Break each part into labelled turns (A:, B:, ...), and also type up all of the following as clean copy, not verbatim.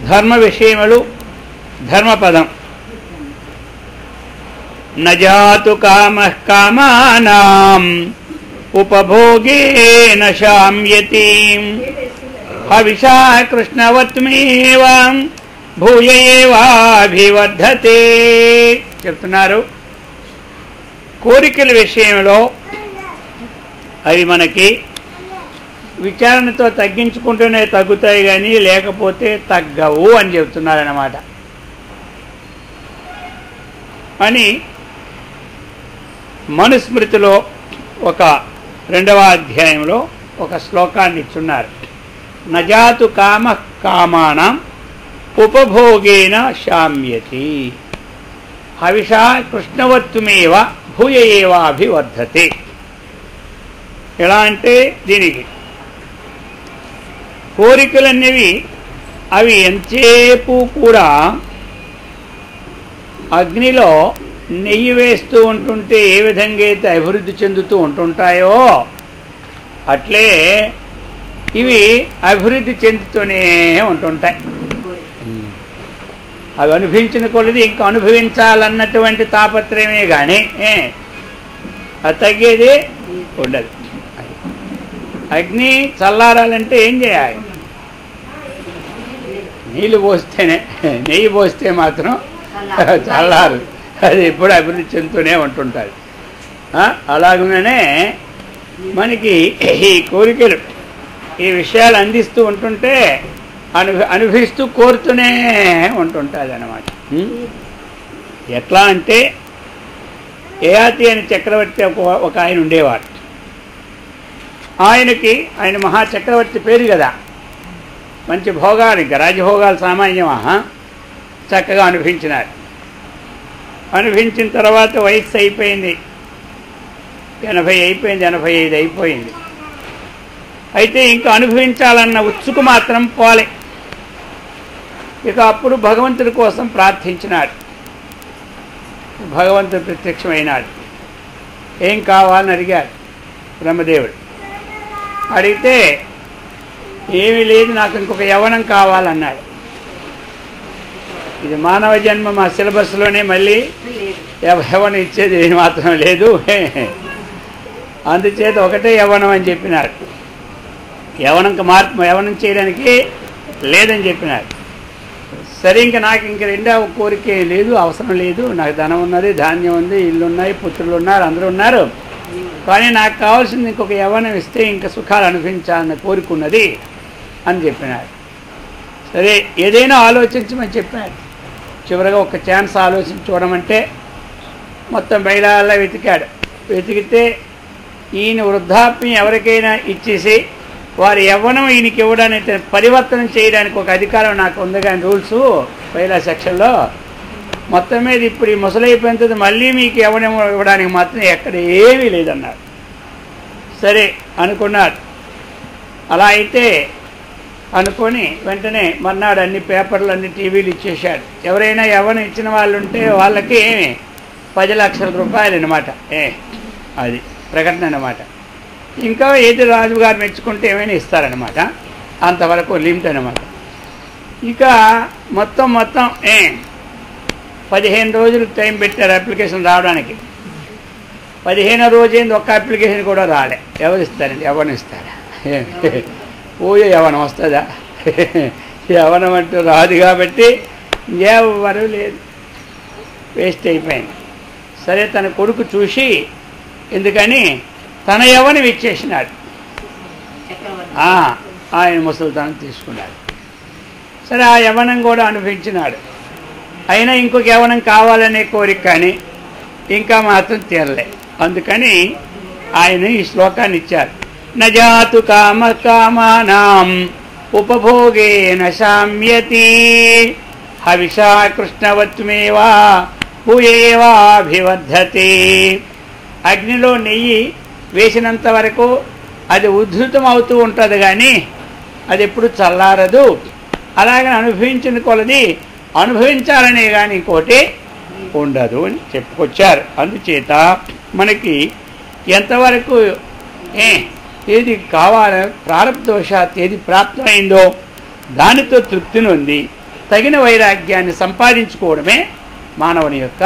A: ధర్మ విషయములు ధర్మపదం. నజాతు కామః కామానాం ఉపభోగేన శామ్యతి హవిషా కృష్ణవత్మేవ భూయ ఏవాభివర్ధతే చెప్తున్నారు. కోరికల విషయంలో అవి మనకి విచారణతో తగ్గించుకుంటూనే తగ్గుతాయి, కానీ లేకపోతే తగ్గవు అని చెప్తున్నారన్నమాట. అని మనుస్మృతిలో ఒక 2వ అధ్యాయంలో ఒక శ్లోకాన్ని ఇచ్చున్నారు. నజాతు కామః కామానాం ఉపభోగేన శామ్యతి హవిషా కృష్ణవత్తుమేవ భూయ ఏవాభివర్ధతే. ఎలా అంటే దీనికి కోరికలనేవి అవి ఎంతసేపు కూడా అగ్నిలో నెయ్యి వేస్తూ ఉంటుంటే ఏ విధంగా అయితే అభివృద్ధి చెందుతూ ఉంటుంటాయో అట్లే ఇవి అభివృద్ధి చెందుతూనే ఉంటుంటాయి. అవి అనుభవించిన కొలది ఇంకా అనుభవించాలన్నటువంటి తాపత్రయమే కానీ అది తగ్గేది ఉండదు. అగ్ని చల్లారాలంటే ఏం చేయాలి? నీళ్ళు పోస్తేనే, నెయ్యి పోస్తే మాత్రం చల్లారు, అది ఎప్పుడు అభివృద్ధి చెందుతూనే ఉంటుంటుంది. అలాగనే మనకి ఈ కోరికలు ఈ విషయాలు అందిస్తూ ఉంటుంటే అనుభవిస్తూ కోరుతూనే ఉంటుంటుంది అన్నమాట. ఎట్లా అంటే యయాతి అని చక్రవర్తి ఒక ఆయన ఉండేవాడు. ఆయన మహాచక్రవర్తి పేరు కదా, మంచి భోగాలు, ఇంకా రాజభోగాలు సామాన్యమా చక్కగా అనుభవించినారు. అనుభవించిన తర్వాత వయస్సు అయిపోయింది, 80 అయిపోయింది, 85 అయిపోయింది. అయితే ఇంకా అనుభవించాలన్న ఉత్సుకు మాత్రం పోలే. ఇక అప్పుడు భగవంతుడి కోసం ప్రార్థించినాడు. భగవంతుడు ప్రత్యక్షమైనాడు. ఏం కావాలని అడిగాడు బ్రహ్మదేవుడు. అడిగితే ఏమీ లేదు, నాకు ఇంకొక యవ్వనం కావాలన్నాడు. ఇది మానవ జన్మ, మా సిలబస్లోనే మళ్ళీ యవ్వనం ఇచ్చేది మాత్రం లేదు, అందుచేత ఒకటే యవ్వనం అని చెప్పినాడు. యవ్వనం చేయడానికి లేదని చెప్పినాడు. సరే నాకు ఇంక రెండవ కోరిక లేదు, అవసరం లేదు, నాకు ధనం ఉన్నది, ధాన్యం ఉంది, ఇల్లు ఉన్నాయి, పుత్రులు ఉన్నారు, అందరూ ఉన్నారు, కానీ నాకు కావాల్సింది ఇంకొక యవ్వనం ఇస్తే ఇంకా సుఖాలు అనుభవించాలని కోరుకున్నది అని చెప్పినాడు. సరే ఏదైనా ఆలోచించమని చెప్పాడు. చివరిగా ఒక ఛాన్స్ ఆలోచించి చూడమంటే మొత్తం బయలాల్లో వెతికాడు. వెతికితే ఈయన వృద్ధాప్యం ఎవరికైనా ఇచ్చేసి వారి యవ్వనం ఈయనకి ఇవ్వడానికి పరివర్తనం చేయడానికి ఒక అధికారం నాకు ఉంది, కానీ రూల్స్ పైలా సెక్షన్లో మొత్తం మీద ఇప్పుడు ఈ ముసలైపోయిన తర్వాత మళ్ళీ మీకు యవ్వనం ఇవ్వడానికి మాత్రం ఎక్కడ ఏమీ లేదన్నాడు. సరే అనుకున్నాడు. అలా అయితే అనుకొని వెంటనే మర్నాడు అన్ని పేపర్లు అన్ని టీవీలు ఇచ్చేశాడు. ఎవరైనా యవ్వనం ఇచ్చిన వాళ్ళు ఉంటే వాళ్ళకి 10 లక్షల రూపాయలు అన్నమాట, అది ప్రకటన అన్నమాట. ఇంకా ఏది రాజుగారు మెచ్చుకుంటే ఏమైనా ఇస్తారనమాట, అంతవరకు లిమిట్ అనమాట. ఇక మొత్తం 15 రోజులు టైం పెట్టారు అప్లికేషన్ రావడానికి. 15వ రోజైంది, ఒక్క అప్లికేషన్ కూడా రాలే. ఎవరు ఇస్తారండి? యవ్వనం ఇస్తారా? పోయే యవ్వనం వస్తుందా? యవ్వనం అంటూ రాదు కాబట్టి ఎవరు లేదు, వేస్ట్ అయిపోయింది. సరే తన కొడుకు చూసి ఎందుకని తన యవ్వనం ఇచ్చేసినాడు. ఆయన ముసలితనం తీసుకున్నాడు. సరే ఆ యవ్వనం కూడా అనుభవించినాడు. అయినా ఇంకొక యవ్వనం కావాలనే కోరిక కానీ ఇంకా మాత్రం తీరలే. అందుకని ఆయన ఈ శ్లోకాన్ని ఇచ్చారు. నజాతు కామ కామానాం ఉపభోగేన శామ్యతి హవిషా కృష్ణవత్మేవా భూయేవాభివర్ధతే. అగ్నిలో నెయ్యి వేసినంత వరకు అది ఉద్ధృతం అవుతూ ఉంటుంది, కానీ అది ఎప్పుడు చల్లారదు. అలాగని అనుభవించిన కొలది అనుభవించాలనే కానీ ఇంకోటి ఉండదు అని చెప్పుకొచ్చారు. అందుచేత మనకి ఎంతవరకు ఏది కావాలో ప్రారంభదోషాత్ ఏది ప్రాప్తమైందో దానితో తృప్తిని ఉంది, తగిన వైరాగ్యాన్ని సంపాదించుకోవడమే మానవుని యొక్క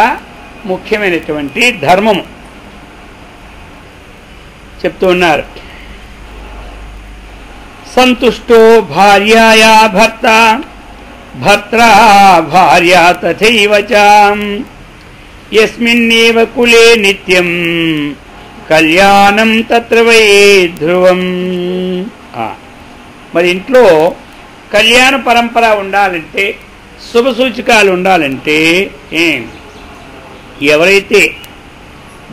A: ముఖ్యమైనటువంటి ధర్మము చెప్తూ ఉన్నారు. సంతుష్టో భార్యాయా భర్త భర్త్రా భార్యా తథైవ చ యస్మిన్నేవ కులే నిత్యం కళ్యాణం తత్ర వై ధ్రువం. మరి ఇంట్లో కళ్యాణ పరంపర ఉండాలంటే, శుభ సూచకాలు ఉండాలంటే ఎవరైతే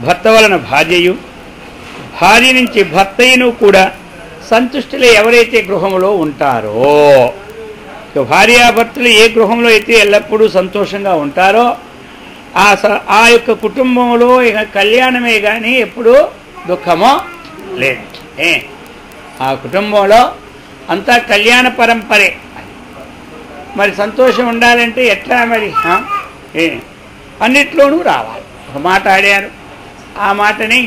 A: భర్త వలన భార్యయు, భార్య నుంచి భర్తయును కూడా సంతుష్టులే ఎవరైతే గృహంలో ఉంటారో, భార్యాభర్తలు ఏ గృహంలో అయితే ఎల్లప్పుడూ సంతోషంగా ఉంటారో ఆ యొక్క కుటుంబంలో ఇక కళ్యాణమే కానీ ఎప్పుడూ దుఃఖమో లేదు. ఆ కుటుంబంలో అంతా కళ్యాణ పరంపరే. మరి సంతోషం ఉండాలంటే ఎట్లా మరి? అన్నిట్లోనూ రావాలి. ఒక మాట ఆడారు, ఆ మాటని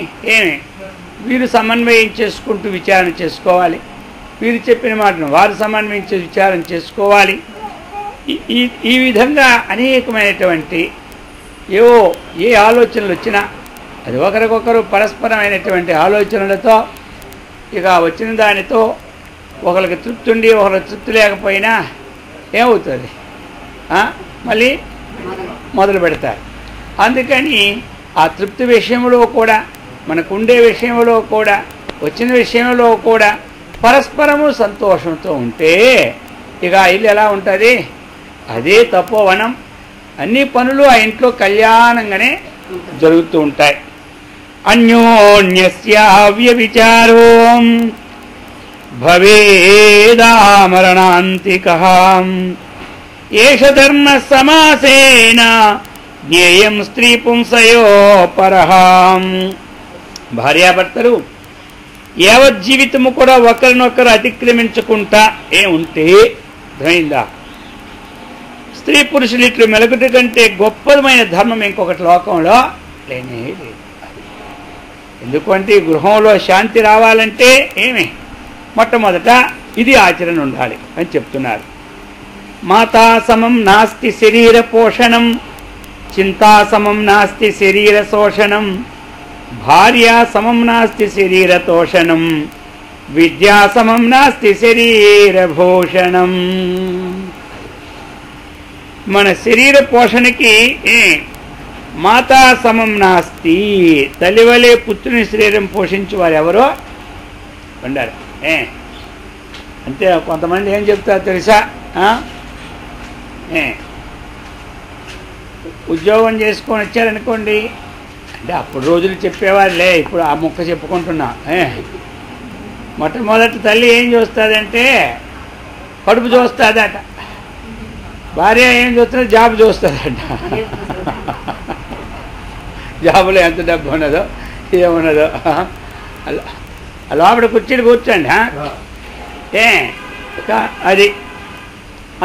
A: వీరు సమన్వయం చేసుకుంటూ విచారణ చేసుకోవాలి, వీరు చెప్పిన మాటను వారు సమన్వయించి విచారణ చేసుకోవాలి. ఈ విధంగా అనేకమైనటువంటి ఏ ఆలోచనలు వచ్చినా అది ఒకరికొకరు పరస్పరమైనటువంటి ఆలోచనలతో ఇక వచ్చిన దానితో ఒకరికి తృప్తి ఉండి ఒకరికి తృప్తి లేకపోయినా ఏమవుతుంది? మళ్ళీ మొదలు పెడతారు. అందుకని ఆ తృప్తి విషయంలో కూడా, మనకు ఉండే విషయంలో కూడా, వచ్చిన విషయంలో కూడా పరస్పరము సంతోషంతో ఉంటే ఇక ఇల్లు ఎలా ఉంటుంది? అదే తపోవనం. అన్ని పనులు ఆ ఇంట్లో కళ్యాణంగానే జరుగుతూ ఉంటాయి. అన్యోన్యస్య వ్యభిచారో భవేదామరణాంతికః ఏష ధర్మ సమాసేన జ్ఞేయం స్త్రీ పుంసయో పరః. భార్యాభర్తలు యావజ్జీవితము కూడా ఒకరినొకరు అతిక్రమించుకుంటా ఉంటే అర్థమైందా? స్త్రీ పురుషులు ఇట్లు మెలకుట కంటే గొప్పదమైన ధర్మం ఇంకొకటి లోకంలో లేనే లేదు. ఎందుకంటే గృహంలో శాంతి రావాలంటే మొట్టమొదట ఇది ఆచరణ ఉండాలి అని చెప్తున్నారు. మాతా సమం నాస్తి శరీర పోషణం, చింతా సమం నాస్తి శరీర శోషణం, భార్యా సమం నాస్తి శరీర తోషణం, విద్యా సమం నాస్తి శరీర భూషణం. మన శరీర పోషణకి మాతా సమం నాస్తి, తల్లివలే పుత్రుని శరీరం పోషించు వారు ఎవరో ఉండారు. అంతే. కొంతమంది ఏం చెప్తారు తెలుసా? ఉద్యోగం చేసుకొని వచ్చారనుకోండి, అంటే అప్పుడు రోజులు చెప్పేవారులే, ఇప్పుడు ఆ ముక్క చెప్పుకుంటున్నా. మొట్టమొదటి తల్లి ఏం చూస్తుందంటే కడుపు చూస్తుందట, భార్య ఏం చూస్తున్నా జాబ్ చూస్తుందట. జాబులో ఎంత డబ్బు ఉన్నదో ఏమున్నదో లోపల కుర్చీలు కూర్చోండి. అది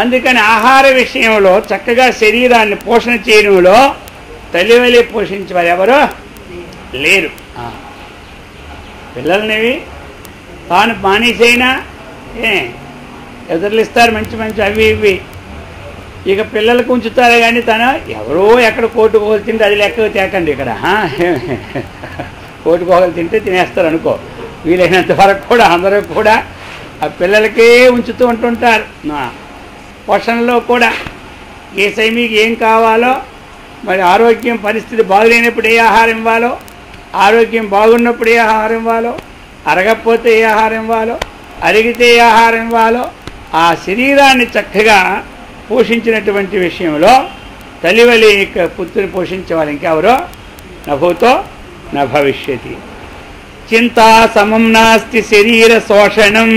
A: అందుకని ఆహార విషయంలో చక్కగా శరీరాన్ని పోషణ చేయడంలో తల్లివలే పోషించేవారు ఎవరో లేరు. పిల్లలనేవి తాను మానేసైనా ఎదురులు ఇస్తారు మంచి మంచి అవి ఇవి. ఇక పిల్లలకు ఉంచుతారే కానీ తను ఎవరో ఎక్కడ కోటుకోగలు తింటే అది లెక్క తేకండి. ఇక్కడ కోటుకోగలు తింటే తినేస్తారు అనుకో. వీలైనంత వరకు కూడా అందరూ కూడా ఆ పిల్లలకే ఉంచుతూ ఉంటుంటారు. పోషణలో కూడా ఏ సమీకి ఏం కావాలో, మరి ఆరోగ్యం పరిస్థితి బాగులేనప్పుడు ఏ ఆహారం ఇవ్వాలో, ఆరోగ్యం బాగున్నప్పుడు ఏ ఆహారం ఇవ్వాలో, అరగకపోతే ఏ ఆహారం ఇవ్వాలో, అరిగితే ఏ ఆహారం ఇవ్వాలో, ఆ శరీరాన్ని చక్కగా పోషించినటువంటి విషయంలో తల్లివలి పుత్రుని పోషించేవాళ్ళు ఇంకెవరో నభూతో న భవిష్యతి. చింతా సమం నాస్తి శరీర శోషణం.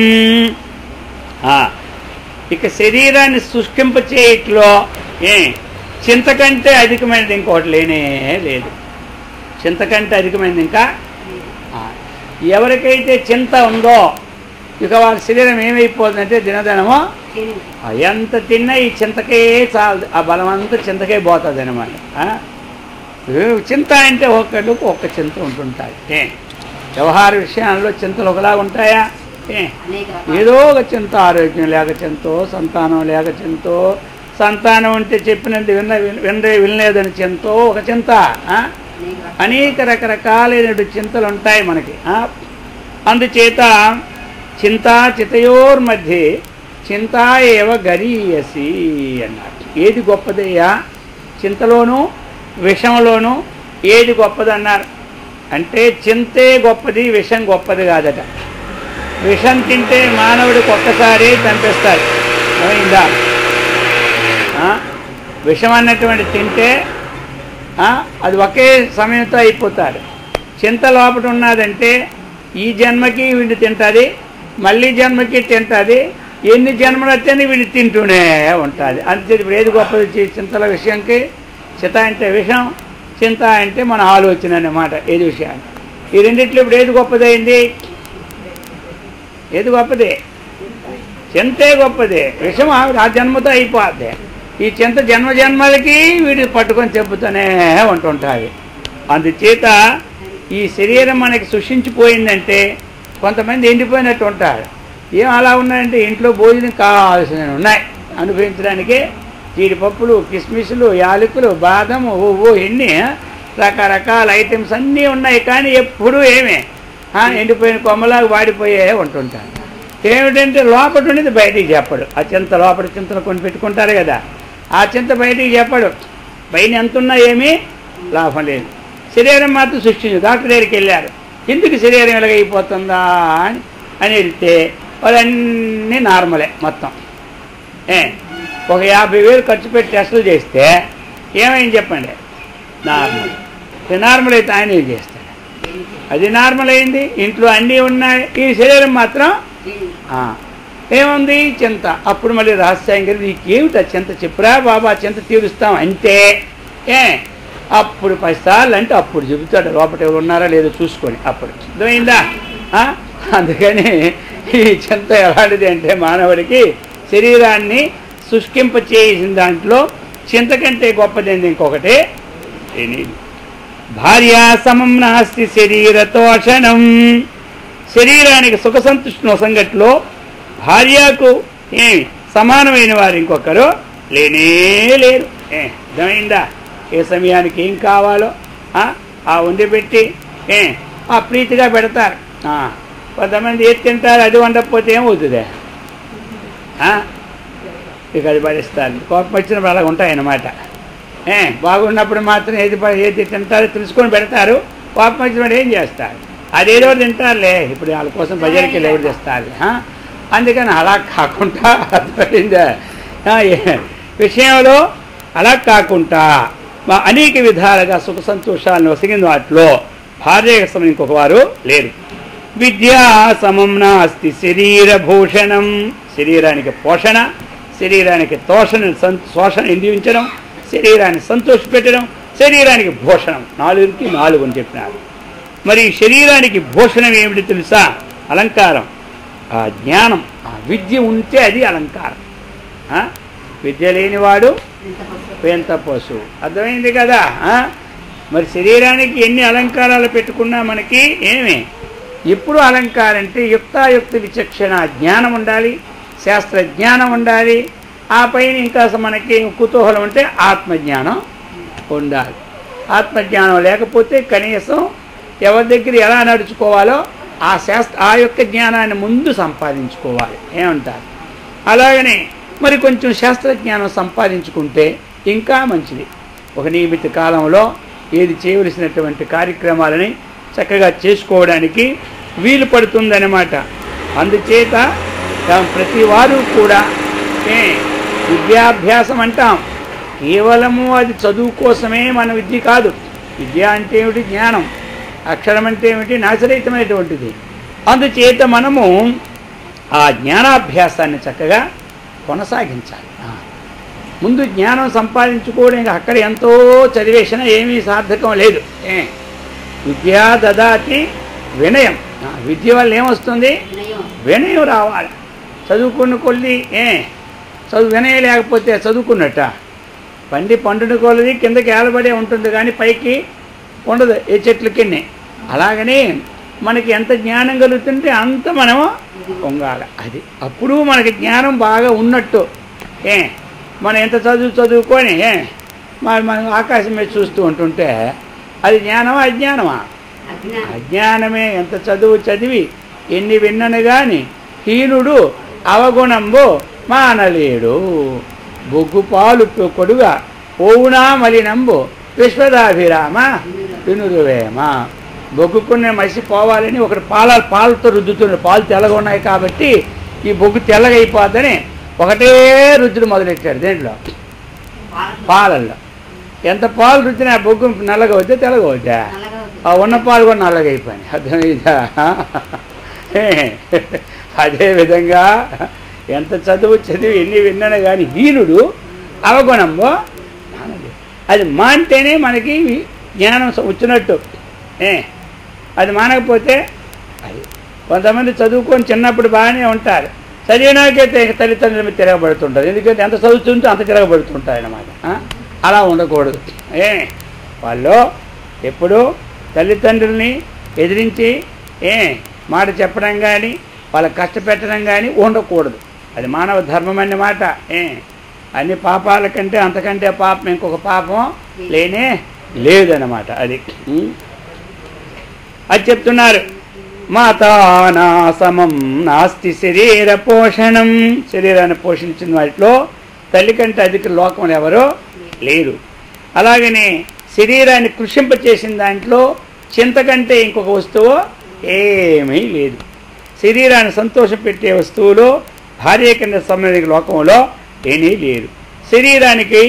A: ఇక శరీరాన్ని శుష్కింపచేయట్లో చింత కంటే అధికమైనది ఇంకోటి లేనే లేదు. చింత కంటే అధికమైనది ఇంకా ఎవరికైతే చింత ఉందో ఇక వాళ్ళ శరీరం ఏమైపోతుందంటే దినదినమో ఎంత తిన్నా ఈ చింతకే చాలు, ఆ బలం అంతా చింతకే పోతుంది అనమాట. చింత అంటే ఒక్కళ్ళకు ఒక్క చింత ఉంటుంటాయి. వ్యవహార విషయాల్లో చింతలు ఒకలా ఉంటాయా? ఏదో ఒక చింత, ఆరోగ్యం లేక చింతో, సంతానం లేక చింతో, సంతానం ఉంటే చెప్పినది వినలేదని చింతో ఒక చింత, అనేక రకరకాలైన చింతలు ఉంటాయి మనకి. అందుచేత చింతా చితయోర్మధ్యే చింతా ఏవ గరీయసి అన్నారు. ఏది గొప్పదయ్యా, చింతలోనూ విషంలోనూ ఏది గొప్పదన్నారు అంటే చింతే గొప్పది, విషం గొప్పది కాదట. విషం తింటే మానవుడికి ఒక్కసారి చంపేస్తాడు, అయిందా? విషం అన్నటువంటి తింటే అది ఒకే సమయంతో అయిపోతాడు. చింత లోపల ఉన్నదంటే ఈ జన్మకి వీడిని తింటుంది, మళ్ళీ జన్మకి తింటుంది, ఎన్ని జన్మలు వచ్చాయని వీడిని తింటూనే ఉంటుంది. అంతే. ఇప్పుడు ఏది గొప్పది చింతల విషయంకి? చిత అంటే విషం, చింత అంటే మన ఆలోచన అన్నమాట. ఏది విషయాన్ని ఈ రెండిట్లో ఇప్పుడు ఏది గొప్పదైంది? ఏది గొప్పది? చింతే గొప్పది. విషం ఆ జన్మతో అయిపోద్ది. ఈ చింత జన్మలకి వీడి పట్టుకొని చెప్పుతూనే ఉంటుంటుంది. అందుచేత ఈ శరీరం మనకి సృష్టించిపోయిందంటే కొంతమంది ఎండిపోయినట్టు ఉంటారు. ఏం అలా ఉన్నాయంటే ఇంట్లో భోజనం కావాల్సినవి ఉన్నాయి అనుభవించడానికి. జీడిపప్పులు, కిస్మిస్లు, యాలకులు, బాదము, ఎన్ని రకరకాల ఐటమ్స్ అన్నీ ఉన్నాయి. కానీ ఎప్పుడూ ఏమే ఎండిపోయిన కొమ్మలాగా వాడిపోయే ఉంటుంటారు. ఏమిటంటే లోపల ఉండేది బయటికి చెప్పడు. ఆ చింత లోపల చింతలు కొని పెట్టుకుంటారు కదా, ఆ చింత బయటికి చెప్పడు. పైన ఎంత ఉన్నా ఏమీ లాభం లేదు. శరీరం మాత్రం సృష్టించు. డాక్టర్ దగ్గరికి వెళ్ళారు, ఎందుకు శరీరం ఎలాగైపోతుందా అని వెళ్తే వాళ్ళన్నీ నార్మలే మొత్తం. ఒక 50,000 ఖర్చు పెట్టి టెస్టులు చేస్తే ఏమైంది చెప్పండి? నార్మల్. నార్మల్ అయితే ఆయన ఏం చేస్తాడు? అది నార్మల్ అయింది. ఇంట్లో అన్నీ ఉన్నాయి, ఈ శరీరం మాత్రం ఏముంది? చింత. అప్పుడు మళ్ళీ రహస్యం గారు, నీకేమిటా చింత చెప్పురా బాబా, చింత తీరుస్తాం అంతే. అప్పుడు 10 సార్లు అంటే అప్పుడు చెబుతాడు లోపల ఎవరు ఉన్నారా లేదో చూసుకొని. అప్పుడు అర్థమైందా? అందుకని ఈ చింత ఎలాంటిది అంటే మానవుడికి శరీరాన్ని శుష్కింప చేసిన దాంట్లో చింత కంటే గొప్పది ఇంకొకటి తెలియదు. భార్యా సమం నాస్తి శరీరతోషణం. శరీరానికి సుఖ సంతుష్ణ సంగతిలో భార్యకు సమానమైన వారు ఇంకొకరు లేనే లేరు. అర్థమైందా? ఏ సమయానికి ఏం కావాలో ఆ వండి పెట్టి ఆ ప్రీతిగా పెడతారు. కొంతమంది ఏది తింటారు, అది వండకపోతే ఏమవుతుంది? ఇక అది భరిస్తారు. కోపం వచ్చినప్పుడు అలాగ ఉంటాయన్నమాట. బాగున్నప్పుడు మాత్రం ఏది తింటారో తెలుసుకొని పెడతారు, కోపం వచ్చినప్పుడు ఏం చేస్తారు? అదేదో తింటారులే, ఇప్పుడు వాళ్ళ కోసం బజార్కి వెళ్ళి ఎవరు తెస్తారు. అందుకని అలా కాకుండా అర్థమైందా విషయంలో అలా కాకుండా అనేక విధాలుగా సుఖ సంతోషాలను వసిగిన వాటిలో భార్య సమం ఇంకొక వారు లేరు. విద్యా సమం నాస్తి శరీరభూషణం. శరీరానికి పోషణ, శరీరానికి శోషణ ఎందించడం, శరీరాన్ని సంతోషపెట్టడం, శరీరానికి భూషణం. 4కి 4 అని చెప్పినారు. మరి శరీరానికి భూషణం ఏమిటి తెలుసా? అలంకారం, జ్ఞానం. విద్య ఉంటే అది అలంకారం. విద్య లేనివాడు పెంత పశువు. అర్థమైంది కదా? మరి శరీరానికి ఎన్ని అలంకారాలు పెట్టుకున్నా మనకి ఏమి? ఎప్పుడు అలంకారం అంటే యుక్తాయుక్త విచక్షణ జ్ఞానం ఉండాలి, శాస్త్ర జ్ఞానం ఉండాలి. ఆ పైన ఇంకా మనకి కుతూహలం ఉంటే ఆత్మజ్ఞానం ఉండాలి. ఆత్మజ్ఞానం లేకపోతే కనీసం ఎవరి దగ్గర ఎలా నడుచుకోవాలో ఆ యొక్క జ్ఞానాన్ని ముందు సంపాదించుకోవాలి. ఏమంటారు? అలాగనే మరి కొంచెం శాస్త్రజ్ఞానం సంపాదించుకుంటే ఇంకా మంచిది. ఒక నియమిత కాలంలో ఏది చేయవలసినటువంటి కార్యక్రమాలని చక్కగా చేసుకోవడానికి వీలు పడుతుందన్నమాట. అందుచేత ప్రతి వారు కూడా విద్యాభ్యాసం అంటాం, కేవలము అది చదువు కోసమే మన విద్య కాదు. విద్య అంటే ఏమిటి? జ్ఞానం. అక్షరం అంటే ఏమిటి? నాశరహితమైనటువంటిది. అందుచేత మనము ఆ జ్ఞానాభ్యాసాన్ని చక్కగా కొనసాగించాలి. ముందు జ్ఞానం సంపాదించుకోవడం అక్కడ ఎంతో చదివేసినా ఏమీ సార్థకం లేదు. విద్యా దదాతి వినయం. విద్య వల్ల ఏమొస్తుంది? వినయం రావాలి. చదువుకున్న కొద్ది వినయం లేకపోతే చదువుకున్నట్ట పండుని కొలది కిందకి ఏలబడే ఉంటుంది కానీ పైకి ఉండదు ఏ చెట్లకి. అలాగనే మనకి ఎంత జ్ఞానం కలుగుతుంటే అంత మనము పొంగాలి. అది అప్పుడు మనకి జ్ఞానం బాగా ఉన్నట్టు. మనం ఎంత చదువుకొని మనం ఆకాశం మీద చూస్తూ ఉంటుంటే అది జ్ఞానమా అజ్ఞానమా? అజ్ఞానమే. ఎంత చదివి ఎన్ని విన్నను గాని హీనుడు అవగుణంబు మానలేడు. బొగ్గు పాలు కొడుగా ఓవునా మలినంబు విశ్వదాభిరామ వినురువేమ. బొగ్గుకునే మసి పోవాలని ఒకటి పాలతో రుద్దుతున్నాడు. పాలు తెల్లగా ఉన్నాయి కాబట్టి ఈ బొగ్గు తెల్లగా అయిపోద్దని ఒకటే రుద్దుడు మొదలెట్టాడు. దేంట్లో? పాలల్లో. ఎంత పాలు రుద్దినా బొగ్గు నల్లగా వద్దా తెల్లగా వద్దా? ఆ ఉన్న పాలు కూడా నల్లగా అయిపోయింది. అర్థమైందా? అదేవిధంగా ఎంత చదివి ఎన్ని విన్నాను కానీ హీనుడు అవగుణంబో అది మాంటేనే మనకి జ్ఞానం వచ్చినట్టు. అది మానకపోతే అది కొంతమంది చదువుకొని చిన్నప్పుడు బాగానే ఉంటారు, చదివినాకైతే తల్లిదండ్రుల మీద తిరగబడుతుంటారు. ఎందుకంటే ఎంత చదువుతుంటే అంత తిరగబడుతుంటారు అన్నమాట. అలా ఉండకూడదు. వాళ్ళు ఎప్పుడూ తల్లిదండ్రుల్ని ఎదిరించి మాట చెప్పడం కానీ వాళ్ళకి కష్టపెట్టడం కానీ ఉండకూడదు. అది మానవ ధర్మం అన్నమాట. అన్ని పాపాల కంటే అంతకంటే పాపం ఇంకొక పాపం లేనే లేదన్నమాట. అది చెప్తున్నారు. మాతానా సమం నాస్తి శరీర పోషణం. శరీరాన్ని పోషించిన వాటిలో తల్లి కంటే అధిక లోకములు ఎవరో లేరు. అలాగనే శరీరాన్ని కృషింపచేసిన దాంట్లో చింత కంటే ఇంకొక వస్తువు ఏమీ లేదు. శరీరాన్ని సంతోషపెట్టే వస్తువులో భార్య కంటే సంబంధించిన లోకంలో ఏమీ లేదు. శరీరానికి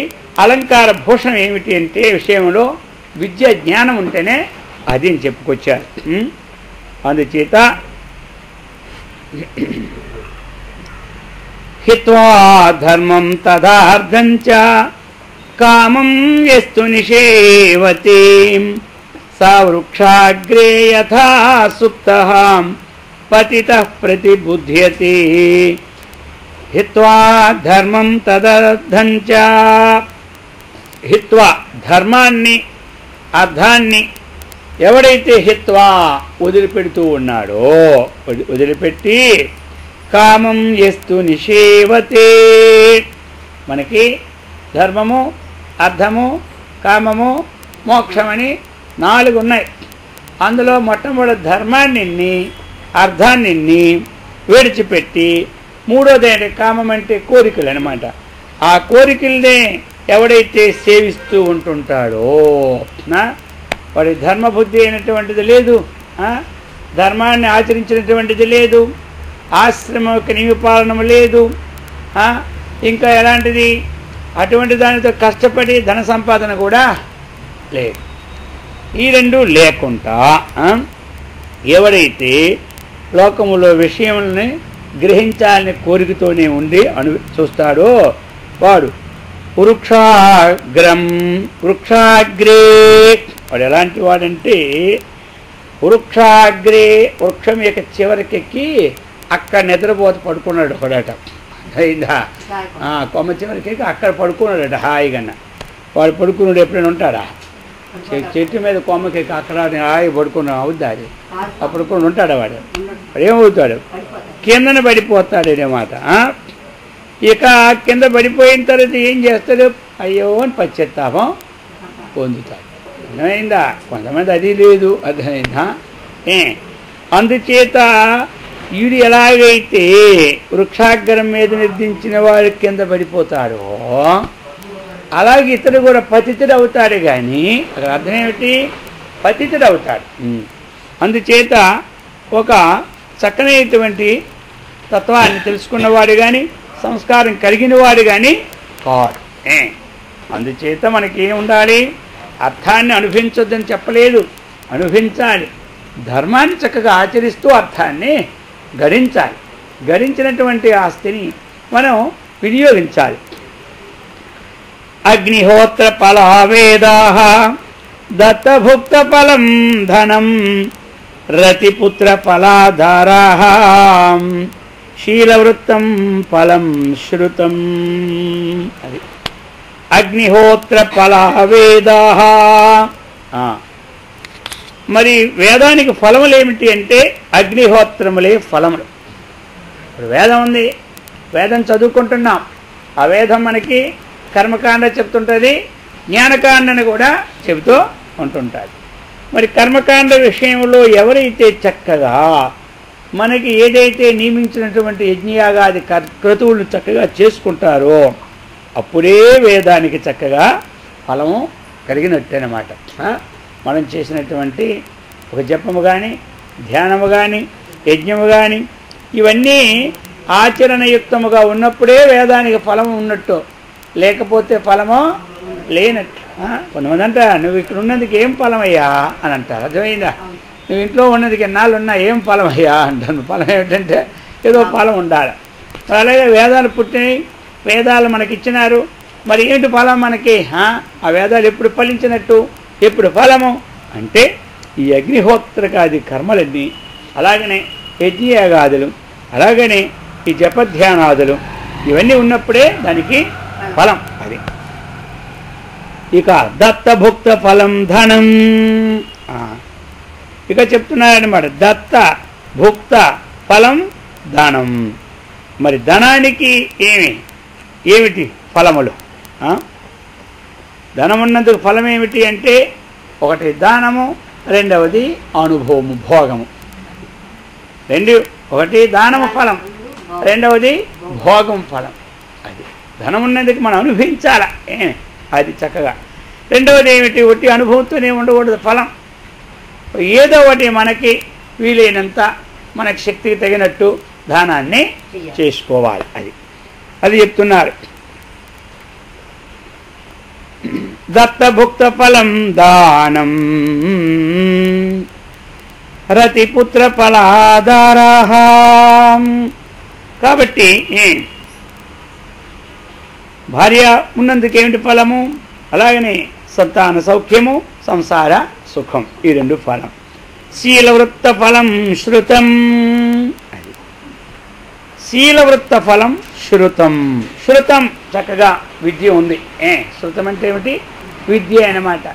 A: అలంకార భూషణం ఏమిటి అంటే విషయంలో విద్య జ్ఞానం ఉంటేనే అది అని చెప్పుకొచ్చారు. అందుచేత హిత్వా ధర్మం తదార్థంచ కామం యస్తు నిషేవతి సా వృక్షాగ్రే యథా సుప్తః పతితః ప్రతిబుధ్యతి. హిత్వా ధర్మం తదర్థంచ. హిత్వా ధర్మాన్ని అర్థాన్ని ఎవడైతే హిత్వా వదిలిపెడుతూ ఉన్నాడో వదిలిపెట్టి కామం యస్తు నిషేవతే. మనకి ధర్మము అర్థము కామము మోక్షమని 4 ఉన్నాయి. అందులో మొట్టమొదటి ధర్మాన్ని అర్థాన్ని విడిచిపెట్టి మూడోది కామం అంటే కోరికలు అనమాట. ఆ కోరికలనే ఎవడైతే సేవిస్తూ ఉంటుంటాడో వాడి ధర్మబుద్ధి అయినటువంటిది లేదు, ధర్మాన్ని ఆచరించినటువంటిది లేదు, ఆశ్రమ యొక్క నియమపాలనము లేదు, ఇంకా ఎలాంటిది అటువంటి దానితో కష్టపడి ధన సంపాదన కూడా లేదు. ఈ రెండు లేకుండా ఎవడైతే లోకములో విషయములని గ్రహించాలని కోరికతోనే ఉండి చూస్తాడో వాడు వృక్షాగ్రే. వాడు ఎలాంటి వాడంటే వృక్షాగ్రే, వృక్షం యొక్క చివరికెక్కి అక్కడ నిద్రపోత పడుకున్నాడు ఒకడట. అయిందా? కొమ్మ చివరికి అక్కడ పడుకున్నాడట హాయిగా. వాడు పడుకున్నాడు ఎప్పుడైనా ఉంటాడా? చెట్టు మీద కొమ్మకి అక్కడ హాయి పడుకున్నా అవుద్దా? అది అప్పుడు ఉంటాడా? వాడు ఏమవుతాడు? కిందన పడిపోతాడేమాట. ఇక కింద పడిపోయిన తర్వాత ఏం చేస్తాడు? అయ్యో అని పశ్చాత్తాపం పొందుతాడు. అర్థమైందా? కొంతమంది అది లేదు. అర్థమైందా? అందుచేత వీడు ఎలాగైతే వృక్షాగ్రం మీద నిర్దించిన వాడు కింద పడిపోతాడో అలాగే ఇతడు కూడా పతితుడు అవుతాడు. కానీ అక్కడ అర్థం ఏమిటి? పతితుడు అవుతాడు. అందుచేత ఒక చక్కనైనటువంటి తత్వాన్ని తెలుసుకున్నవాడు కానీ సంస్కారం కలిగిన వాడు కానీ కాడు. అందుచేత మనకి ఉండాలి? అర్థాన్ని అనుభవించొద్దని చెప్పలేదు, అనుభవించాలి. ధర్మాన్ని చక్కగా ఆచరిస్తూ అర్థాన్ని గరించాలి. గరించినటువంటి ఆస్తిని మనం వినియోగించాలి. అగ్నిహోత్ర ఫలావేదాః దత్తభుక్త ఫలం ధనం రతిపుత్ర ఫలాధారాః శీలవృత్తం ఫలం శ్రుతం. అది అగ్నిహోత్ర ఫలావేదాః. మరి వేదానికి ఫలములు ఏమిటి అంటే అగ్నిహోత్రములే ఫలములు. ఇప్పుడు వేదం ఉంది, వేదం చదువుకుంటున్నాం. ఆ వేదం మనకి కర్మకాండ చెప్తుంటుంది, జ్ఞానకాండను కూడా చెబుతూ ఉంటుంటుంది. మరి కర్మకాండ విషయంలో ఎవరైతే చక్కగా మనకి ఏదైతే నియమించినటువంటి యజ్ఞయాగాది క్రతువులను చక్కగా చేసుకుంటారో అప్పుడే వేదానికి చక్కగా ఫలము కలిగినట్టేనమాట. మనం చేసినటువంటి ఒక జపము కానీ, ధ్యానము కానీ, యజ్ఞము కానీ ఇవన్నీ ఆచరణయుక్తముగా ఉన్నప్పుడే వేదానికి ఫలము ఉన్నట్టు, లేకపోతే ఫలము లేనట్టు. కొంతమంది అంట నువ్వు ఇక్కడ ఉన్నందుకు ఏం ఫలమయ్యా అని అంటారు. అర్థమైందా? నువ్వు ఇంట్లో ఉన్నందుకు ఎన్నాళ్ళు ఉన్నా ఏం ఫలమయ్యా అంటాను. ఫలం ఏమిటంటే ఏదో ఫలం ఉండాలి. అలాగే వేదాలు పుట్టినాయి, వేదాలు మనకి ఇచ్చినారు, మరి ఏంటి ఫలం మనకి? ఆ వేదాలు ఎప్పుడు ఫలించినట్టు, ఎప్పుడు ఫలము అంటే ఈ అగ్నిహోత్రకాది కర్మలన్నీ, అలాగనే యజ్ఞయాగాదులు, అలాగనే ఈ జపధ్యానాదులు ఇవన్నీ ఉన్నప్పుడే దానికి ఫలం. అది ఇక దత్తభుక్త ఫలం ధనం. ఇక చెప్తున్నారన్నమాట, దత్త భుక్త ఫలం ధనం. మరి ధనానికి ఏమిటి ఫలములు? ధనం ఉన్నందుకు ఫలం ఏమిటి అంటే ఒకటి దానము, రెండవది అనుభవము, భోగము. ఒకటి దానము ఫలం, రెండవది భోగం ఫలం. అది ధనం ఉన్నందుకు మనం అనుభవించాల, అది చక్కగా. రెండవది ఏమిటి? ఒకటి అనుభవంతోనే ఉండకూడదు ఫలం. ఏదో ఒకటి మనకి వీలైనంత మనకి శక్తికి తగినట్టు దానాన్ని చేసుకోవాలి. అది చెప్తున్నారు. దత్తభుక్త ఫలం దానం రతిపుత్ర ఫలాధారః. కాబట్టి భార్య ఉన్నందుకేమిటి ఫలము? అలాగనే సంతాన సౌఖ్యము, సంసార సుఖం, ఈ రెండు ఫలం. శీలవృత్త ఫలం శృతం. అది శీలవృత్త ఫలం శృతం. శృతం చక్కగా విద్య ఉంది. శృతం అంటే ఏమిటి? విద్య అన్నమాట.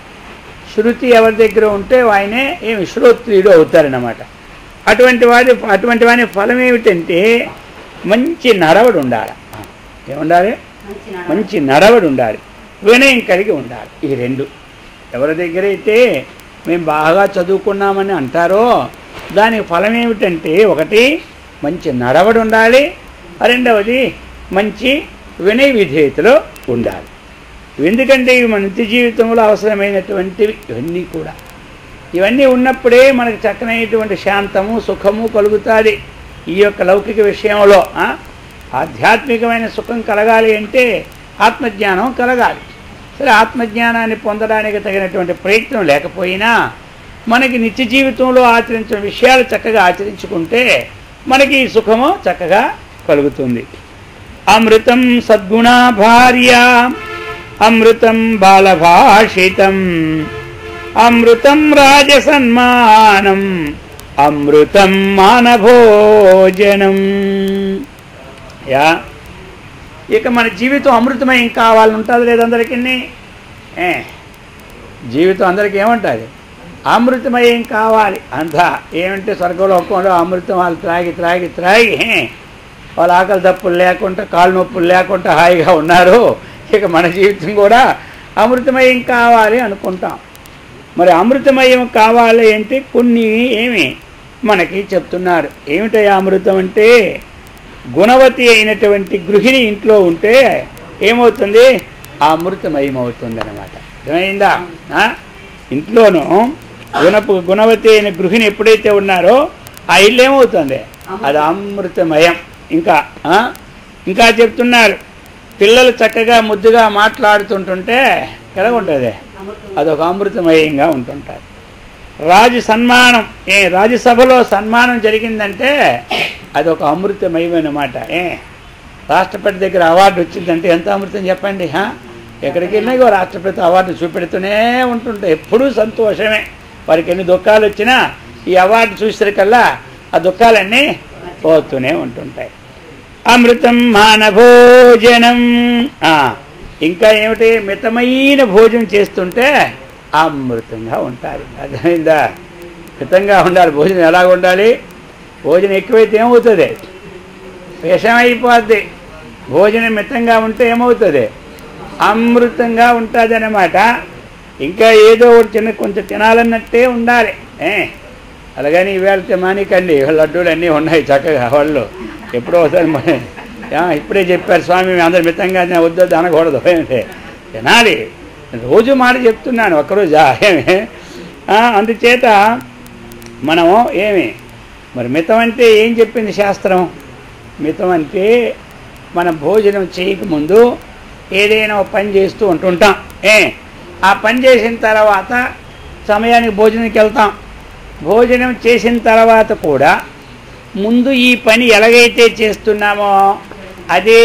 A: శృతి ఎవరి దగ్గర ఉంటే ఆయనే శ్రోత్రియుడు అవుతారన్నమాట. అటువంటి వాని ఫలం ఏమిటంటే మంచి నడవడి ఉండాలి. ఏముండాలి? మంచి నడవడి ఉండాలి, వినయం కలిగి ఉండాలి. ఈ రెండు ఎవరి దగ్గర అయితే మేము బాగా చదువుకున్నామని అంటారో దానికి ఫలం ఏమిటంటే ఒకటి మంచి నడవడి ఉండాలి, రెండవది మంచి వినయ విధేయతలో ఉండాలి. ఎందుకంటే ఇవి మన నిత్య జీవితంలో అవసరమైనటువంటివి ఇవన్నీ కూడా. ఇవన్నీ ఉన్నప్పుడే మనకు చక్కనైనటువంటి శాంతము, సుఖము కలుగుతుంది. ఈ యొక్క లౌకిక విషయంలో ఆధ్యాత్మికమైన సుఖం కలగాలి అంటే ఆత్మజ్ఞానం కలగాలి. సరే, ఆత్మజ్ఞానాన్ని పొందడానికి తగినటువంటి ప్రయత్నం లేకపోయినా మనకి నిత్య జీవితంలో ఆచరించిన విషయాలు చక్కగా ఆచరించుకుంటే మనకి ఈ సుఖము చక్కగా కలుగుతుంది. అమృతం సద్గుణ భార్య, అమృతం బాలభాషితం, అమృతం రాజసన్మానం, అమృతం మానభోజనం. ఇక మన జీవితం అమృతమయం కావాలని ఉంటుంది లేదు అందరికీ? జీవితం అందరికీ ఏముంటుంది? అమృతమయం కావాలి అంతా. ఏమంటే స్వర్గలోకంలో అమృతం వాళ్ళు త్రాగి త్రాగి త్రాగి వాళ్ళ ఆకలి దప్పులు లేకుండా, కాళ్ళు నొప్పులు లేకుండా హాయిగా ఉన్నారు. ఇక మన జీవితం కూడా అమృతమయం కావాలి అనుకుంటాం. మరి అమృతమయం కావాలి అంటే కొన్ని మనకి చెప్తున్నారు. ఏమిటయ్యా అమృతం అంటే? గుణవతి అయినటువంటి గృహిణి ఇంట్లో ఉంటే ఏమవుతుంది? ఆ అమృతమయం అవుతుంది అన్నమాట. అర్థమైందా? ఇంట్లోనూ గుణవతి అయిన గృహిణి ఎప్పుడైతే ఉన్నారో ఆ ఇల్లు ఏమవుతుంది? అది అమృతమయం. ఇంకా చెప్తున్నారు, పిల్లలు చక్కగా ముద్దుగా మాట్లాడుతుంటుంటే ఎలా ఉంటుంది? అదొక అమృతమయంగా ఉంటుంటారు. రాజు సన్మానం, రాజ్యసభలో సన్మానం జరిగిందంటే అదొక అమృతమయమైన మాట. రాష్ట్రపతి దగ్గర అవార్డు వచ్చిందంటే ఎంత అమృతం చెప్పండి. ఎక్కడికి వెళ్ళినా రాష్ట్రపతి అవార్డు చూపెడుతూనే ఉంటుంటాయి. ఎప్పుడూ సంతోషమే. వారికి ఎన్ని దుఃఖాలు వచ్చినా ఈ అవార్డు చూసేసరికల్లా ఆ దుఃఖాలన్నీ పోతూనే ఉంటుంటాయి. అమృతం మానభోజనం. ఇంకా ఏమిటి? మితమైన భోజనం చేస్తుంటే అమృతంగా ఉంటారు. అర్థమైందా? మితంగా ఉండాలి. భోజనం ఎలాగ ఉండాలి? భోజనం ఎక్కువైతే ఏమవుతుంది? విషమైపోద్ది. భోజనం మితంగా ఉంటే ఏమవుతుంది? అమృతంగా ఉంటుంది అన్నమాట. ఇంకా ఏదో ఒకటి చిన్న కొంచెం తినాలన్నట్టే ఉండాలి. అలాగని ఈవేళ మానికండి, లడ్డూలు అన్నీ ఉన్నాయి చక్కగా వాళ్ళు. ఎప్పుడో ఒకసారి ఇప్పుడే చెప్పారు స్వామి అందరు మితంగా వద్దు అనకూడదు, తినాలి. రోజు మాట చెప్తున్నాను, ఒక్కరోజు అందుచేత మనము మరి మితం అంటే ఏం చెప్పింది శాస్త్రం? మితం అంటే మనం భోజనం చేయకముందు ఏదైనా ఒక పని చేస్తూ ఉంటుంటాం. ఆ పని చేసిన తర్వాత సమయానికి భోజనానికి వెళ్తాం. భోజనం చేసిన తర్వాత కూడా ముందు ఈ పని ఎలాగైతే చేస్తున్నామో అదే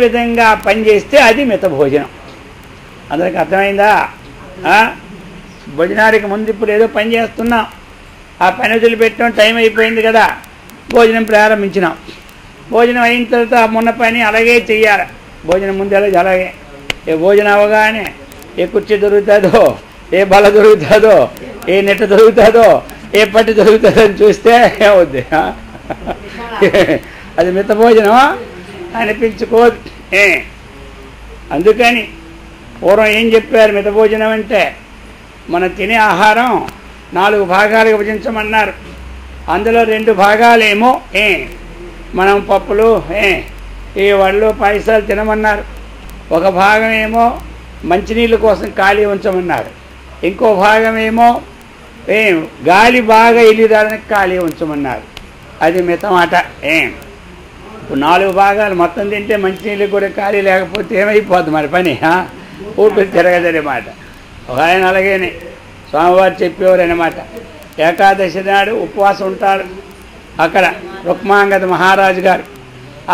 A: విధంగా పని చేస్తే అది మిత భోజనం. అందరికి అర్థమైందా? భోజనానికి ముందు ఇప్పుడు ఏదో పని చేస్తున్నాం, ఆ పని వదిలిపెట్టాం, టైం అయిపోయింది కదా, భోజనం ప్రారంభించినాం. భోజనం అయిన తర్వాత మొన్న పని అలాగే చెయ్యాలి. భోజనం ముందు అలాగే ఏ భోజనం అవగానే ఏ కుర్చీ దొరుకుతుందో, ఏ బల దొరుకుతుందో, ఏ నెట్ట దొరుకుతుందో, ఏ పట్టి దొరుకుతుందో అని చూస్తే ఏమవుద్ది? అది మిత భోజనమా అనిపించుకోదు. అందుకని పూర్వం ఏం చెప్పారు? మిత భోజనం అంటే మనం తినే ఆహారం 4 భాగాలుగా విభజించమన్నారు. అందులో 2 భాగాలేమో మనం పప్పులు ఈ వడ్లు పాయసాలు తినమన్నారు. ఒక భాగమేమో మంచినీళ్ళ కోసం ఖాళీ ఉంచమన్నారు. ఇంకో భాగమేమో గాలి బాగా వెళ్ళిరాడానికి ఖాళీ ఉంచమన్నారు. అది మితమాట. ఇప్పుడు 4 భాగాలు మొత్తం తింటే మంచినీళ్ళు కూడా ఖాళీ లేకపోతే ఏమైపోద్ది మరి పని? ఊపిరి తిరగదనమాట. ఒక ఆయన అలాగేనే స్వామివారు చెప్పేవారు అన్నమాట. ఏకాదశి నాడు ఉపవాసం ఉంటారు అక్కడ రుక్మాంగద మహారాజు గారు.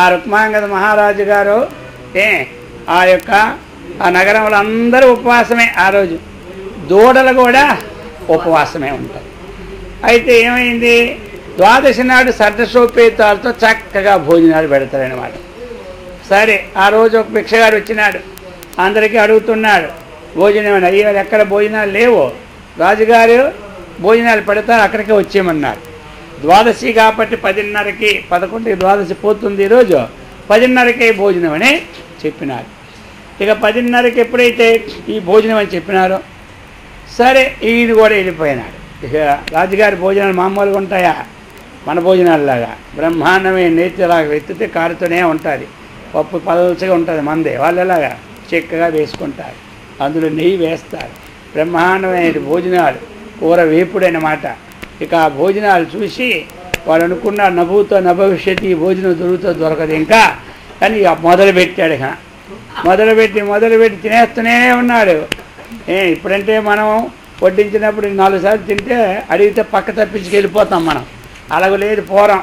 A: ఆ రుక్మాంగద మహారాజు గారు ఆ నగరంలో అందరూ ఉపవాసమే. ఆ రోజు దూడలు కూడా ఉపవాసమే ఉంటాయి. అయితే ఏమైంది? ద్వాదశి నాడు సర్దశోపేతాలతో చక్కగా భోజనాలు పెడతారనమాట. సరే, ఆ రోజు ఒక భిక్షగాడు వచ్చినాడు, అందరికీ అడుగుతున్నాడు భోజనం. అయ్యో ఎక్కడ భోజనాలు లేవు, రాజుగారు భోజనాలు పెడతారు, అక్కడికే వచ్చేయమన్నారు. ద్వాదశి కాబట్టి 10:30కి 11కి ద్వాదశి పోతుంది ఈరోజు, 10:30కే భోజనం అని చెప్పినారు. ఇక 10:30కి ఎప్పుడైతే ఈ భోజనం అని చెప్పినారో సరే ఈయన కూడా వెళ్ళిపోయినాడు. ఇక రాజుగారి భోజనాలు మామూలుగా ఉంటాయా? మన భోజనాలలాగా బ్రహ్మాండమే నేతిలాగా వెత్తితే కారుతూనే ఉంటుంది. పప్పు పదవలసగా ఉంటుంది మందే. వాళ్ళు ఎలాగా చిక్కగా వేసుకుంటారు, అందులో నెయ్యి వేస్తారు. బ్రహ్మాండమైన భోజనాలు, కూర వేపుడన్నమాట. ఇక ఆ భోజనాలు చూసి వాడు అనుకున్నాడు నభూతో నభవిష్యత్తు, ఈ భోజనం దొరకదు ఇంకా. కానీ ఇక మొదలుపెట్టాడు. ఇక మొదలుపెట్టి తినేస్తూనే ఉన్నాడు. ఇప్పుడంటే మనం వడ్డించినప్పుడు 4 సార్లు తింటే అడిగితే పక్క తప్పించుకు వెళ్ళిపోతాం మనం. అలాగ లేదు పూర్వం.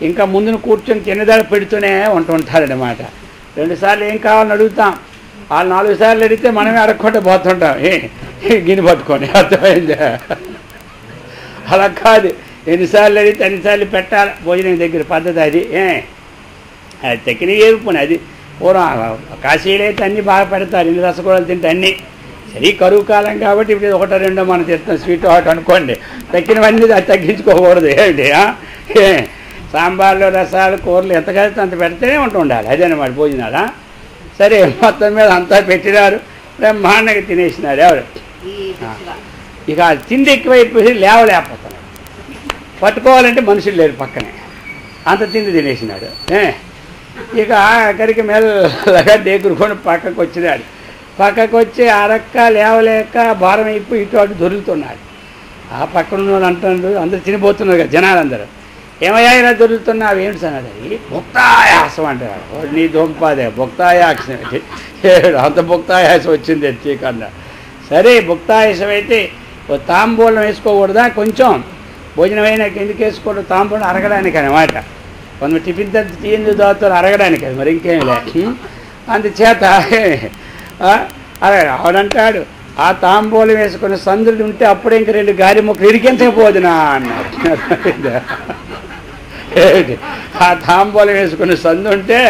A: ఇంకా ముందును కూర్చొని తినేదాడ పెడుతూనే ఉంటుంటారనమాట. 2 సార్లు ఏం కావాలని అడుగుతాం, వాళ్ళు 4 సార్లు అడిగితే మనమే అడగకుండా పోతుంటాం గిన్నె పట్టుకొని. అర్థమైందా? అలా కాదు, ఎన్నిసార్లు అడిగితే అన్నిసార్లు పెట్టాలి భోజనం దగ్గర పద్ధతి అది. అది తక్కిన ఏరుకుని అది పూర్వం కాశీలో అయితే అన్నీ బాగా పెడతారు. ఇన్ని రసగోళాలు తింటే అన్నీ. సరే కరువు కాలం కాబట్టి ఇప్పుడు 1-2 మనం తింటాం స్వీట్ హాట్ అనుకోండి. తక్కినవన్నీ అది తగ్గించుకోకూడదు. ఏంటి సాంబార్లు రసాలు కూరలు ఎంత కలిస్తే అంత పెడితేనే ఉండాలి. అదేనమాట భోజనాలా. సరే మొత్తం మీద అంతా పెట్టినారు, బ్రహ్మాండంగా తినేసినారు. ఎవరు ఇక తిండి ఎక్కువైపోయి లేవలేకపోతున్నాడు. పట్టుకోవాలంటే మనుషులు లేరు పక్కనే, అంత తిండి తినేసినాడు. ఇక అక్కడికి మెల్లగా దేకురుకొని పక్కకు వచ్చినాడు. పక్కకు వచ్చి అరక్క లేవలేక భారం అయిపోయి ఇటు అటు దొరుకుతున్నాడు. ఆ పక్కన ఉన్న అంటున్నాడు, అందరూ తినిపోతున్నారు కదా జనాలందరూ. ఏమయ్యా ఇలా దొరుకుతున్నావు? ఏమిటి సన్నది? భుక్తాయాసం అంటారు. నీ దొంపదే భుక్తాయాసం, అంత భుక్తాయాసం వచ్చింది ఎత్తికన్నా. సరే భుక్తాయాసం అయితే ఓ తాంబూలం వేసుకోకూడదా? కొంచెం భోజనం అయినా ఎందుకు వేసుకోవడం? తాంబూలం అరగడానికి అనమాట. కొంత టిఫిన్ తర్వాత తీయంది దాతారు అరగడానికి, అది మరి ఇంకేం లేదు. అందుచేత ఆవిడంటాడు ఆ తాంబూలం వేసుకుని సందులు ఉంటే అప్పుడే ఇంక 2 గారి మొక్కలు ఇరికించకపోదునా అన్నాడు. ఆ తాంబూలం వేసుకుని సందు ఉంటే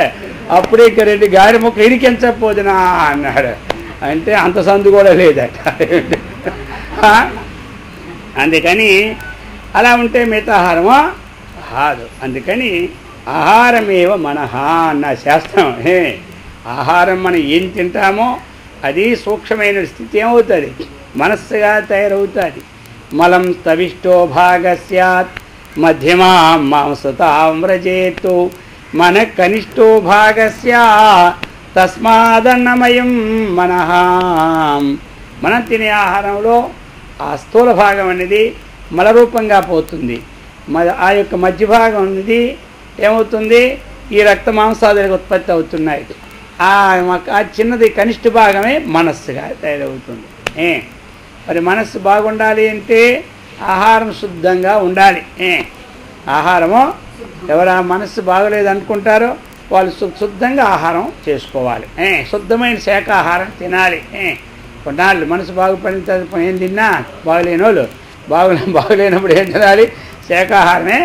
A: అప్పుడే ఇంక 2 గారి మొక్కలు ఇరికించకపోదునా అన్నాడు. అంటే అంత సందు కూడా లేదట. అందుకని అలా ఉంటే మిగతాహారమా కాదు. అందుకని ఆహారమేవ మనః అన్న శాస్త్రం. ఆహారం మనం ఏం తింటామో అది సూక్ష్మమైన స్థితి ఏమవుతుంది, మనస్సుగా తయారవుతుంది. మలం స్తవిష్టో భాగ స్యాత్ మధ్యమా మాంసతాం వ్రజేతు మన కనిష్టో భాగ స్యాత్ తస్మాదన్నమయం మనః. మనం తినే ఆహారంలో ఆ స్థూల భాగం అనేది మలరూపంగా పోతుంది. ఆ యొక్క మధ్య భాగం అనేది ఏమవుతుంది, ఈ రక్త మాంసాదులకు ఉత్పత్తి అవుతున్నాయి. ఆ చిన్నది కనిష్ట భాగమే మనస్సుగా తయారవుతుంది. మరి మనస్సు బాగుండాలి అంటే ఆహారం శుద్ధంగా ఉండాలి. ఆహారము ఎవరు మనస్సు బాగలేదు అనుకుంటారో వాళ్ళు శుద్ధంగా ఆహారం చేసుకోవాలి. శుద్ధమైన శాఖాహారం తినాలి. కొన్నాళ్ళు మనసు బాగుపడిన తర్వాత ఏం తిన్నా బాగలేని వాళ్ళు బాగలేనప్పుడు ఏం తినాలి, శాఖాహారమే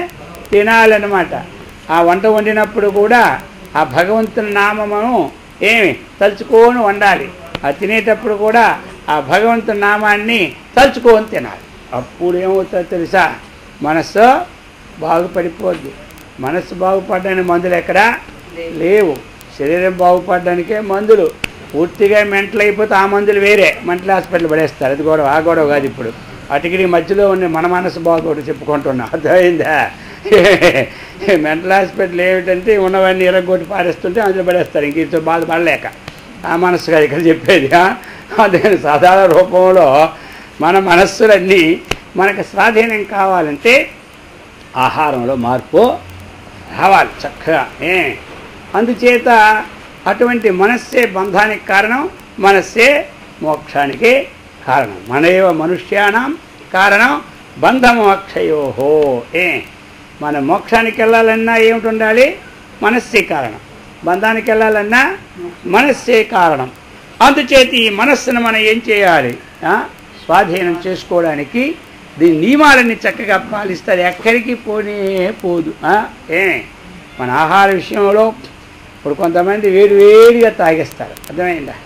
A: తినాలన్నమాట. ఆ వంట వండినప్పుడు కూడా ఆ భగవంతుని నామమును తలుచుకొని వండాలి. ఆ తినేటప్పుడు కూడా ఆ భగవంతుని నామాన్ని తలుచుకొని తినాలి. అప్పుడు ఏమవుతుందో తెలుసా, మనస్సు బాగుపడిపోద్ది. మనస్సు బాగుపడడానికి మందులు ఎక్కడా లేవు. శరీరం బాగుపడడానికే మందులు. పూర్తిగా మెంటల్ అయిపోతే ఆ మందులు వేరే మెంటల్ హాస్పిటల్ పడేస్తారు. అది గొడవ, ఆ గొడవ కాదు. ఇప్పుడు అటుకి మధ్యలో ఉన్న మన మనసు బాగోడు చెప్పుకుంటున్నా, అర్థమైందా? మెంటల్ హాస్పిటల్ ఏమిటంటే ఉన్నవన్నీ ఇరగొట్టి పారేస్తుంటే అందులో పడేస్తారు. ఇంక ఇంత బాధపడలేక ఆ మనస్సు కాదు ఇక్కడ చెప్పేది. అదే సాధారణ రూపంలో మన మనస్సులన్నీ మనకు స్వాధీనం కావాలంటే ఆహారంలో మార్పు రావాలి చక్కగా. అందుచేత అటువంటి మనస్సే బంధానికి కారణం, మనస్సే మోక్షానికి కారణం. మనయేవ మనుష్యానాం కారణం బంధమోక్షయోహో. మన మోక్షానికి వెళ్ళాలన్నా ఏమిటి ఉండాలి, మనస్సే కారణం. బంధానికి వెళ్ళాలన్నా మనస్సే కారణం. అందుచేత ఈ మనస్సును మనం ఏం చేయాలి, స్వాధీనం చేసుకోవడానికి దీని నియమాలన్నీ చక్కగా పాలిస్తారు. ఎక్కడికి పోదు. మన ఆహార విషయంలో ఇప్పుడు కొంతమంది వేడిగా తాగేస్తారు, అర్థమైందా?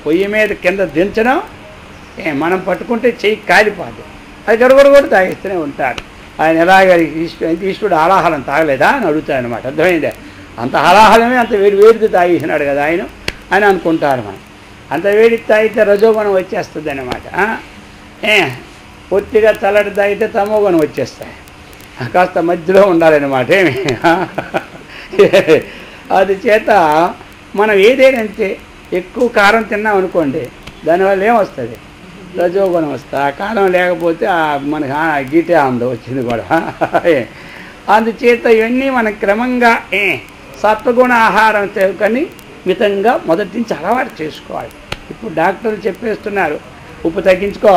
A: పొయ్యి మీద కింద దించడం, మనం పట్టుకుంటే చెయ్యి కాలిపోదు, అది గొడగొడ కూడా తాగేస్తూనే ఉంటారు. ఆయన ఎలాగ ఈశ్వరుడు ఆలాహలం తాగలేదా అని అడుగుతాడు అనమాట, అర్థమైందా? అంత ఆలాహలమే అంత వేడిది తాగేసినాడు కదా ఆయన అని అనుకుంటారు. మనం అంత వేడి తాగితే రజోగుణం వచ్చేస్తుంది అన్నమాట. పూర్తిగా చల్లటి తాగితే తమోగుణం వచ్చేస్తాయి. కాస్త మధ్యలో ఉండాలన్నమాట. అది చేత మనం ఏదేనంటే ఎక్కువ కారం తిన్నాం అనుకోండి, దానివల్ల ఏమొస్తుంది, రజోగుణం వస్తుంది. ఆ కారం లేకపోతే మనకి గీటే ఆనందం వచ్చింది కూడా. అందుచేత ఇవన్నీ మనం క్రమంగా సత్వగుణ ఆహారం కానీ మితంగా మొదటి నుంచి అలవాటు చేసుకోవాలి. ఇప్పుడు డాక్టర్లు చెప్పేస్తున్నారు, ఉప్పు తగ్గించుకో,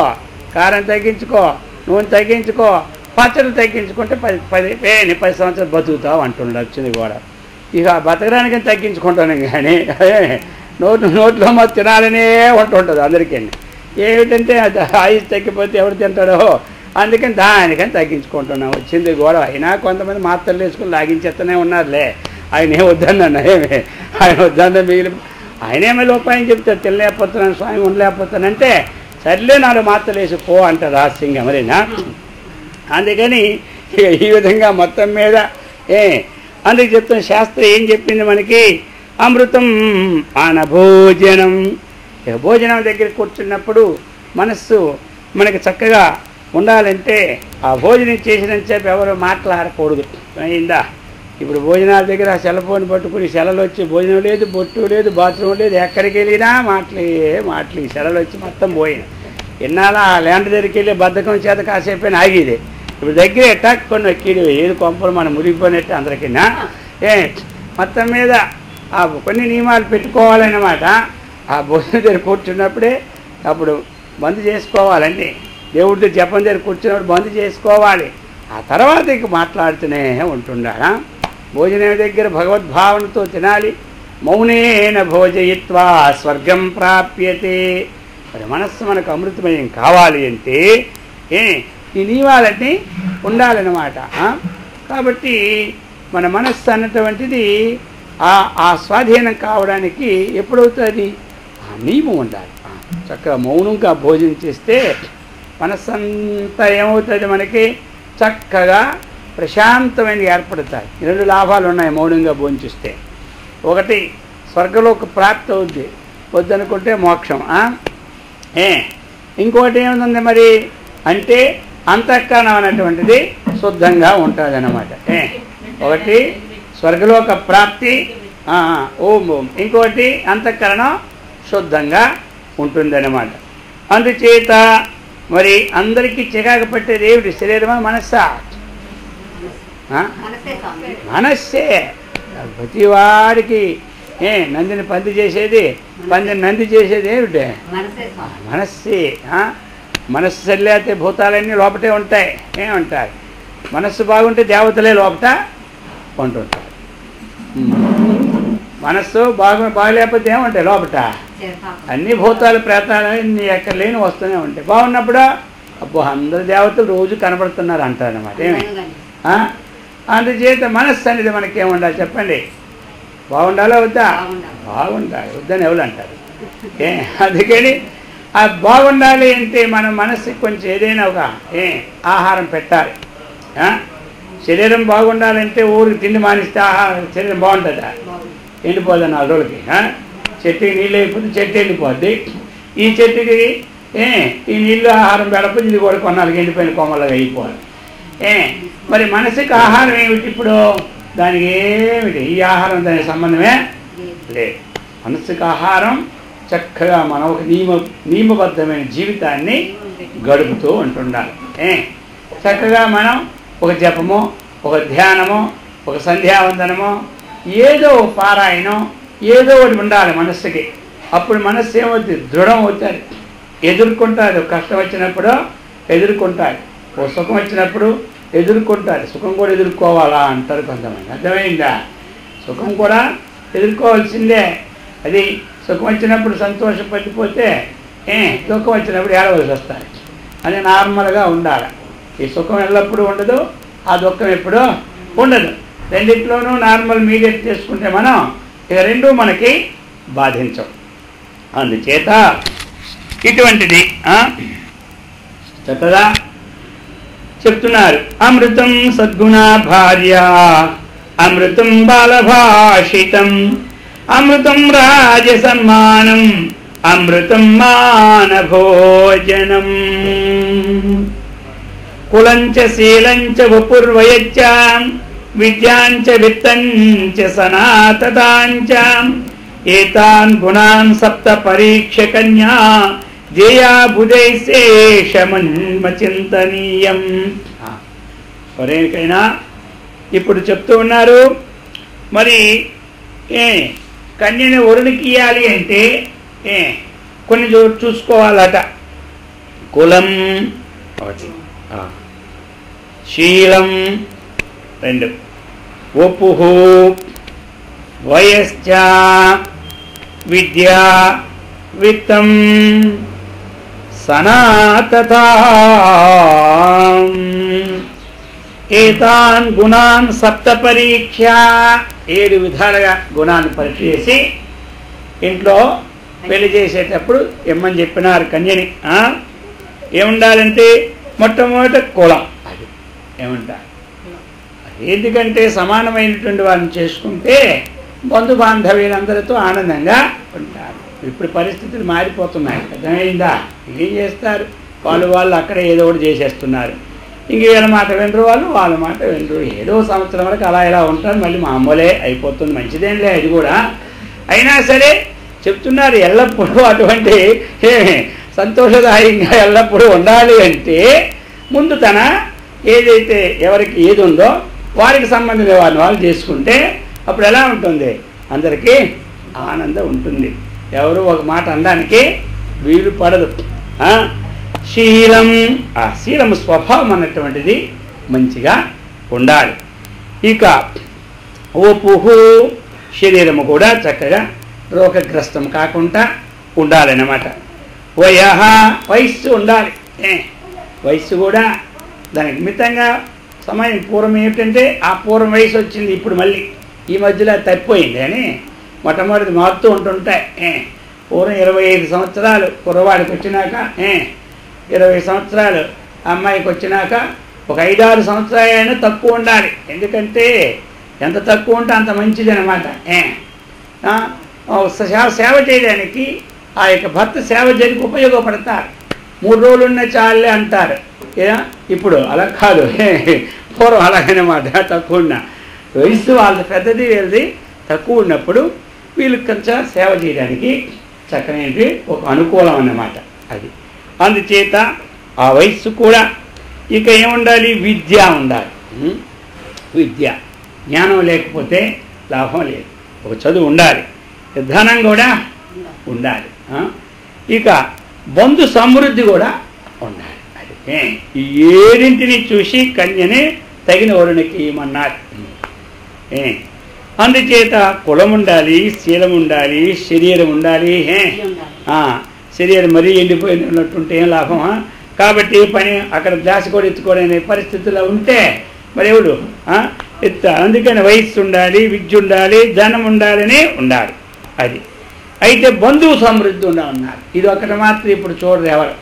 A: కారం తగ్గించుకో, నూనె తగ్గించుకో, పచ్చడి తగ్గించుకుంటే 10 సంవత్సరాలు బతుకుతావు అంటున్నాడు. వచ్చింది కూడా. ఇక బతకడానికి తగ్గించుకుంటాను కానీ నోట్లో మాకు తినాలనే ఉంటుంటుంది అందరికీ. ఏమిటంటే ఆయుష్ తగ్గిపోతే ఎవరు తింటాడో అందుకని దానికని తగ్గించుకుంటున్నాం. వచ్చింది గొడవ. అయినా కొంతమంది మాత్రలు వేసుకుని లాగించేస్తూనే ఉన్నారులే. ఆయన ఏం వద్దన్న ఆయన వద్దన్న మిగిలి ఆయనేమో ఉపాయం చెప్తారు, తినలేకపోతున్నాను స్వామి ఉండలేకపోతానంటే సర్లే 4 మాత్రలు వేసి పో అంటారు రహస్యంగా మరేనా. అందుకని ఈ విధంగా మొత్తం మీద అందుకు చెప్తున్న శాస్త్రం ఏం చెప్పింది మనకి, అమృతం అనభోజనం. భోజనం దగ్గర కూర్చున్నప్పుడు మనస్సు మనకి చక్కగా ఉండాలంటే ఆ భోజనం చేసిన చెప్పి ఎవరు మాట్లాడకూడదు, అయిందా? ఇప్పుడు భోజనాల దగ్గర ఆ సెల్ ఫోన్ పట్టుకుని సెలలు వచ్చి భోజనం లేదు, బొట్టు లేదు, బాత్రూమ్ లేదు, ఎక్కడికి వెళ్ళినా మాటలు సెలలు వచ్చి మొత్తం పోయిన. ఎన్నాళ్ళ ఆ ల్యాండ్ దగ్గరికి వెళ్ళి బద్ధకం చేత కాసేపు ఆగేది. ఇప్పుడు దగ్గర ఎట్టాక్ కొన్ని ఎక్కిడు ఏది కొంపలు మనం మురిగిపోయినట్టు అందరికీ. మొత్తం మీద ఆ కొన్ని నియమాలు పెట్టుకోవాలన్నమాట. ఆ భోజనం దగ్గర కూర్చున్నప్పుడే అప్పుడు బంద్ చేసుకోవాలండి. దేవుడితో జపం దగ్గర కూర్చున్నప్పుడు బంద్ చేసుకోవాలి. ఆ తర్వాత ఇక మాట్లాడుతూనే ఉంటుండాలా. భోజనం దగ్గర భగవద్భావనతో తినాలి. మౌనేన భోజయిత్వా స్వర్గం ప్రాప్యతే. మరి మనస్సు మనకు అమృతమయం కావాలి అంటే ఈ నియమాలన్నీ ఉండాలన్నమాట. కాబట్టి మన మనస్సు అన్నటువంటిది ఆ స్వాధీనం కావడానికి ఎప్పుడవుతుంది, ఆ నియమం ఉండాలి. చక్కగా మౌనంగా భోజనం చేస్తే మనస్సంతా ఏమవుతుంది, మనకి చక్కగా ప్రశాంతమైన ఏర్పడతాయి. 2 లాభాలు ఉన్నాయి మౌనంగా భోంచిస్తే. ఒకటి స్వర్గలోక ప్రాప్తి అవుద్ది, వద్దనుకుంటే మోక్షం. ఇంకోటి ఏముంది మరి అంటే అంతఃకరణం అనేటువంటిది శుద్ధంగా ఉంటుంది అన్నమాట. ఒకటి స్వర్గలోక ప్రాప్తి, ఓం ఓం. ఇంకోటి అంతఃకరణం శుద్ధంగా ఉంటుందన్నమాట. అందుచేత మరి అందరికీ చికాకు పట్టేది ఏమిటి? శరీరమా మనస్సా? మనస్సే. ప్రతివాడికి నందిని పంది చేసేది, పందిని నంది చేసేది ఏమిటి? మనస్సే. మనస్సు సరిలేతే భూతాలన్నీ లోపటే ఉంటాయి. ఏమంటారు? మనస్సు బాగుంటే దేవతలే లోపట ఉంటుంటారు. మనస్సు బాగలేకపోతే ఏముంటాయి లోపట? అన్ని భూతాలు ప్రేతాలు అన్ని ఎక్కడ లేని వస్తూనే ఉంటాయి. బాగున్నప్పుడు అబ్బో అందరు దేవతలు రోజు కనబడుతున్నారు అంటారు అన్నమాట. ఏమి అందుచేత మనస్సు అనేది మనకేముండాలి చెప్పండి? బాగుండాలా వద్దా? బాగుండాలి. వద్దని ఎవరు అంటారు? అందుకని ఆ బాగుండాలి అంటే మనం మనస్సుకి కొంచెం ఏదైనా ఒక ఆహారం పెట్టాలి. శరీరం బాగుండాలంటే ఊరికి తిండి మానిస్తే శరీరం బాగుంటుందా? ఎండిపోద్ది 4 రోజులకి. చెట్టుకి నీళ్ళు అయిపోతే చెట్టు ఎండిపోద్ది. ఈ చెట్టుకి ఈ నీళ్ళు ఆహారం పెడకపోతే ఇది కూడా కొన్నాళ్ళకి ఎండిపోయిన కొమ్మలాగా అయిపోవాలి. మరి మనసుకి ఆహారం ఏమిటి ఇప్పుడు? దానికి ఏమిటి? ఈ ఆహారం దానికి సంబంధమే లేదు. మనసుకి ఆహారం చక్కగా మనం ఒక నియమబద్ధమైన జీవితాన్ని గడుపుతూ ఉంటుండాలి. చక్కగా మనం ఒక జపమో, ఒక ధ్యానమో, ఒక సంధ్యావందనమో, ఏదో పారాయణం, ఏదో ఒకటి ఉండాలి మనస్సుకి. అప్పుడు మనస్సు ఏమవుతుంది? దృఢం అవుతుంది, ఎదుర్కొంటుంది. కష్టం వచ్చినప్పుడు ఎదుర్కొంటుంది, ఓ సుఖం వచ్చినప్పుడు ఎదుర్కొంటుంది. సుఖం కూడా ఎదుర్కోవాలా అంటారు కొంతమంది. అర్థమైందా? సుఖం కూడా ఎదుర్కోవాల్సిందే. అది సుఖం వచ్చినప్పుడు సంతోషపడిపోతే దుఃఖం వచ్చినప్పుడు ఏడవలసి వస్తాయి. అది నార్మల్గా ఉండాలి. ఈ సుఖం ఎల్లప్పుడూ ఉండదు, ఆ దుఃఖం ఎప్పుడూ ఉండదు. రెండిట్లోనూ నార్మల్ మీడియేట్ చేసుకుంటే మనం ఇక రెండూ మనకి బాధించవు. అందుచేత ఇటువంటిది చక్కగా చెప్తున్నారు. అమృతం సద్గుణ భార్య, అమృతం బాలభాషితం, అమృతం రాజసన్మానం, అమృతం మానభోజనం. కులంచ శీలంచ వపుర్వయచ్చ, విద్యాంచ విత్తంచ సనాతతాంచ, ఏతాన్ గుణాన్ సప్త పరీక్ష కన్యా, జయా బుధైశేషమన్మచింతనీయం. ఎవరికైనా ఇప్పుడు చెప్తూ ఉన్నారు. మరి కన్యని వరునికి ఇయ్యాలి అంటే కొన్ని చూసుకోవాలట. కులం ఒకటి, శీలం 2, వపుః వయశ్చ, విద్యా విత్తం సనాతతాం, ఏతాన్ గుణాన్ సప్త పరీక్ష. 7 విధాలుగా గుణాన్ని పరీక్ష చేసి ఇంట్లో పెళ్లి చేసేటప్పుడు ఇమ్మని చెప్పినారు కన్యని. ఏముండాలంటే మొట్టమొదట కులం. అది ఏమంటారు? ఎందుకంటే సమానమైనటువంటి వారిని చేసుకుంటే బంధు బాంధవ్యులందరితో ఆనందంగా ఉంటారు. ఇప్పుడు పరిస్థితులు మారిపోతున్నాయి. అర్థమైందా? ఏం చేస్తారు? వాళ్ళు అక్కడ ఏదో ఒకటి చేసేస్తున్నారు. ఇంక వీళ్ళ మాట వినరు, వాళ్ళ మాట వినరు. ఏదో సంవత్సరం వరకు అలా ఇలా ఉంటారు, మళ్ళీ మామూలే అయిపోతుంది. మంచిదేంలే అది కూడా. అయినా సరే చెప్తున్నారు ఎల్లప్పుడూ అటువంటి సంతోషదాయంగా ఎల్లప్పుడూ ఉండాలి అంటే ముందు తన ఏదైతే ఎవరికి ఏది ఉందో వారికి సంబంధించిన వారిని వాళ్ళు చేసుకుంటే అప్పుడు ఎలా ఉంటుంది? అందరికీ ఆనందం ఉంటుంది. ఎవరు ఒక మాట అనడానికి వీలు పడదు. శీలం, ఆ శీలము స్వభావం అన్నటువంటిది మంచిగా ఉండాలి. ఇక వపుః, శరీరము కూడా చక్కగా రోగగ్రస్తం కాకుండా ఉండాలన్నమాట. వయః, వయస్సు ఉండాలి. వయస్సు కూడా దానికి మితంగా సమయం. పూర్వం ఏమిటంటే ఆ పూర్వం వయసు వచ్చింది, ఇప్పుడు మళ్ళీ ఈ మధ్యలో తప్పిపోయింది అని మొట్టమొదటి మారుతూ ఉంటుంటాయి. పూర్వం 25 సంవత్సరాలు కుర్రవాడికి వచ్చినాక, 20 సంవత్సరాలు అమ్మాయికి వచ్చినాక ఒక 5-6 సంవత్సరాలైనా తక్కువ ఉండాలి. ఎందుకంటే ఎంత తక్కువ ఉంటే అంత మంచిది అనమాట. సేవ చేయడానికి ఆ యొక్క భర్త సేవ చేయడానికి ఉపయోగపడతారు. 3 రోజులు ఉన్న చాలే అంటారు. ఇప్పుడు అలా కాదు, పూర్వం అలాగనమాట. తక్కువ ఉన్న వయస్సు వాళ్ళది పెద్దది, వీళ్ళది తక్కువ ఉన్నప్పుడు వీళ్ళు కొంచెం సేవ చేయడానికి చక్కనేది ఒక అనుకూలం అన్నమాట అది. అందుచేత ఆ వయస్సు కూడా ఇక ఏముండాలి, విద్య ఉండాలి. విద్య, జ్ఞానం లేకపోతే లాభం లేదు. ఒక చదువు ఉండాలి, ధనం కూడా ఉండాలి. ఇక బంధు సమృద్ధి కూడా ఉండాలి. అది ఈ 7 చూసి కన్యనే తగిన వరునికి ఇవ్వమన్నారు. అందుచేత కులం ఉండాలి, శీలం ఉండాలి, శరీరం ఉండాలి. శరీరం మరీ ఎండిపోయినట్టుంటే ఏం లాభం? కాబట్టి పని అక్కడ గ్లాస్ కూడా ఎత్తుకోలేని పరిస్థితుల్లో ఉంటే మరి ఎవడు అందుకని వయస్సు ఉండాలి, విద్య ఉండాలి, ధనం ఉండాలని ఉండాలి. అది అయితే బంధువు సమృద్ధి ఉన్నారు. ఇది ఒకటి మాత్రం ఇప్పుడు చూడరు ఎవరు.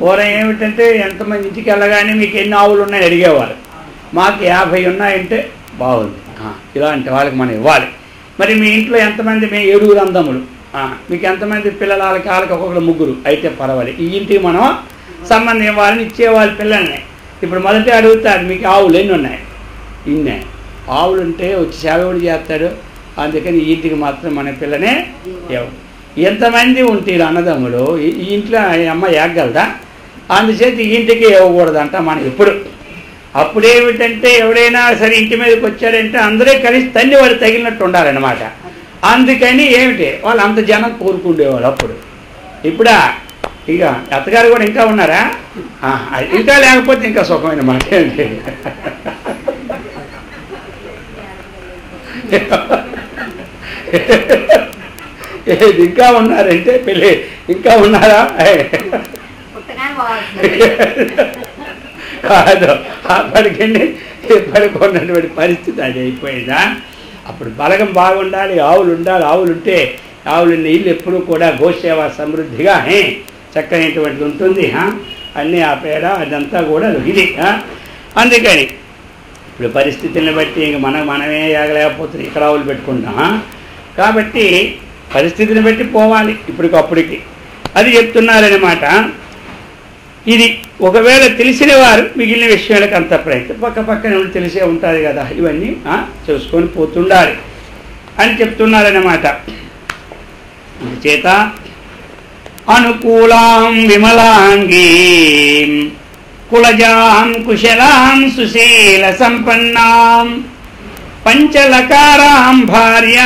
A: పూర్వం ఏమిటంటే ఎంతమంది ఇంటికి వెళ్ళగానే మీకు ఎన్ని ఆవులు ఉన్నాయని అడిగేవారు. మాకు 50 ఉన్నాయంటే బాగుంది, ఇలాంటి వాళ్ళకి మనం ఇవ్వాలి. మరి మీ ఇంట్లో ఎంతమంది? మేము 7 అందములు. మీకు ఎంతమంది పిల్లలు? వాళ్ళకి ఒక్కొక్కరు 3 అయితే పర్వాలేదు. ఈ ఇంటికి మనం సంబంధం ఇవ్వాలని ఇచ్చేవాళ్ళు పిల్లల్ని. ఇప్పుడు మొదట అడుగుతారు, మీకు ఆవులు ఎన్ని ఉన్నాయి? ఇన్నే. ఆవులు ఉంటే వచ్చి సేవకుడు చేస్తాడు. అందుకని ఈ ఇంటికి మాత్రం మన పిల్లనే ఇవ్వడు. ఎంతమంది ఉంటారు అన్నదమ్ములు? ఈ ఇంట్లో అమ్మ ఏగలదా? అందుచేత ఈ ఇంటికి ఇవ్వకూడదంట మనం ఎప్పుడు. అప్పుడేమిటంటే ఎవడైనా సరే ఇంటి మీదకి వచ్చాడంటే అందరూ కలిసి తన్ని వాడు తగిలినట్టు ఉండాలన్నమాట. అందుకని ఏమిటి వాళ్ళు అంత జనం కోరుకుండేవాళ్ళు అప్పుడు. ఇప్పుడా ఇక అత్తగారు కూడా ఇంకా ఉన్నారా? ఇంకా లేకపోతే ఇంకా సుఖమైన మాట ఏంటి? ఇంకా ఉన్నారంటే పెళ్ళి ఇంకా ఉన్నారా? కాదు, అప్పటికండి ఇప్పటికి ఉన్నటువంటి పరిస్థితి అది అయిపోయిందా. అప్పుడు బలగం బాగుండాలి, ఆవులు ఉండాలి. ఆవులు ఉంటే ఆవులు ఇల్లు ఎప్పుడూ కూడా గోసేవ సమృద్ధిగా చక్కనటువంటి ఉంటుంది. అన్నీ ఆ పేడ అదంతా కూడా ఇది. అందుకని ఇప్పుడు పరిస్థితులను బట్టి ఇంక మనమే ఆగలేకపోతుంది, ఇక్కడ ఆవులు పెట్టుకుంటాం. కాబట్టి పరిస్థితిని బట్టి పోవాలి ఇప్పటికప్పటికి. అది చెప్తున్నారనమాట. ఇది ఒకవేళ తెలిసిన వారు మిగిలిన విషయాలకు అంత ప్రయత్నం పక్కనే తెలిసే ఉంటుంది కదా, ఇవన్నీ చూసుకొని పోతుండాలి అని చెప్తున్నారన్నమాట. అందుచేత అనుకూలాం విమలాంగీ కులజాం కుశలాం సుశీల సంపన్నాం పంచలకారాం భార్య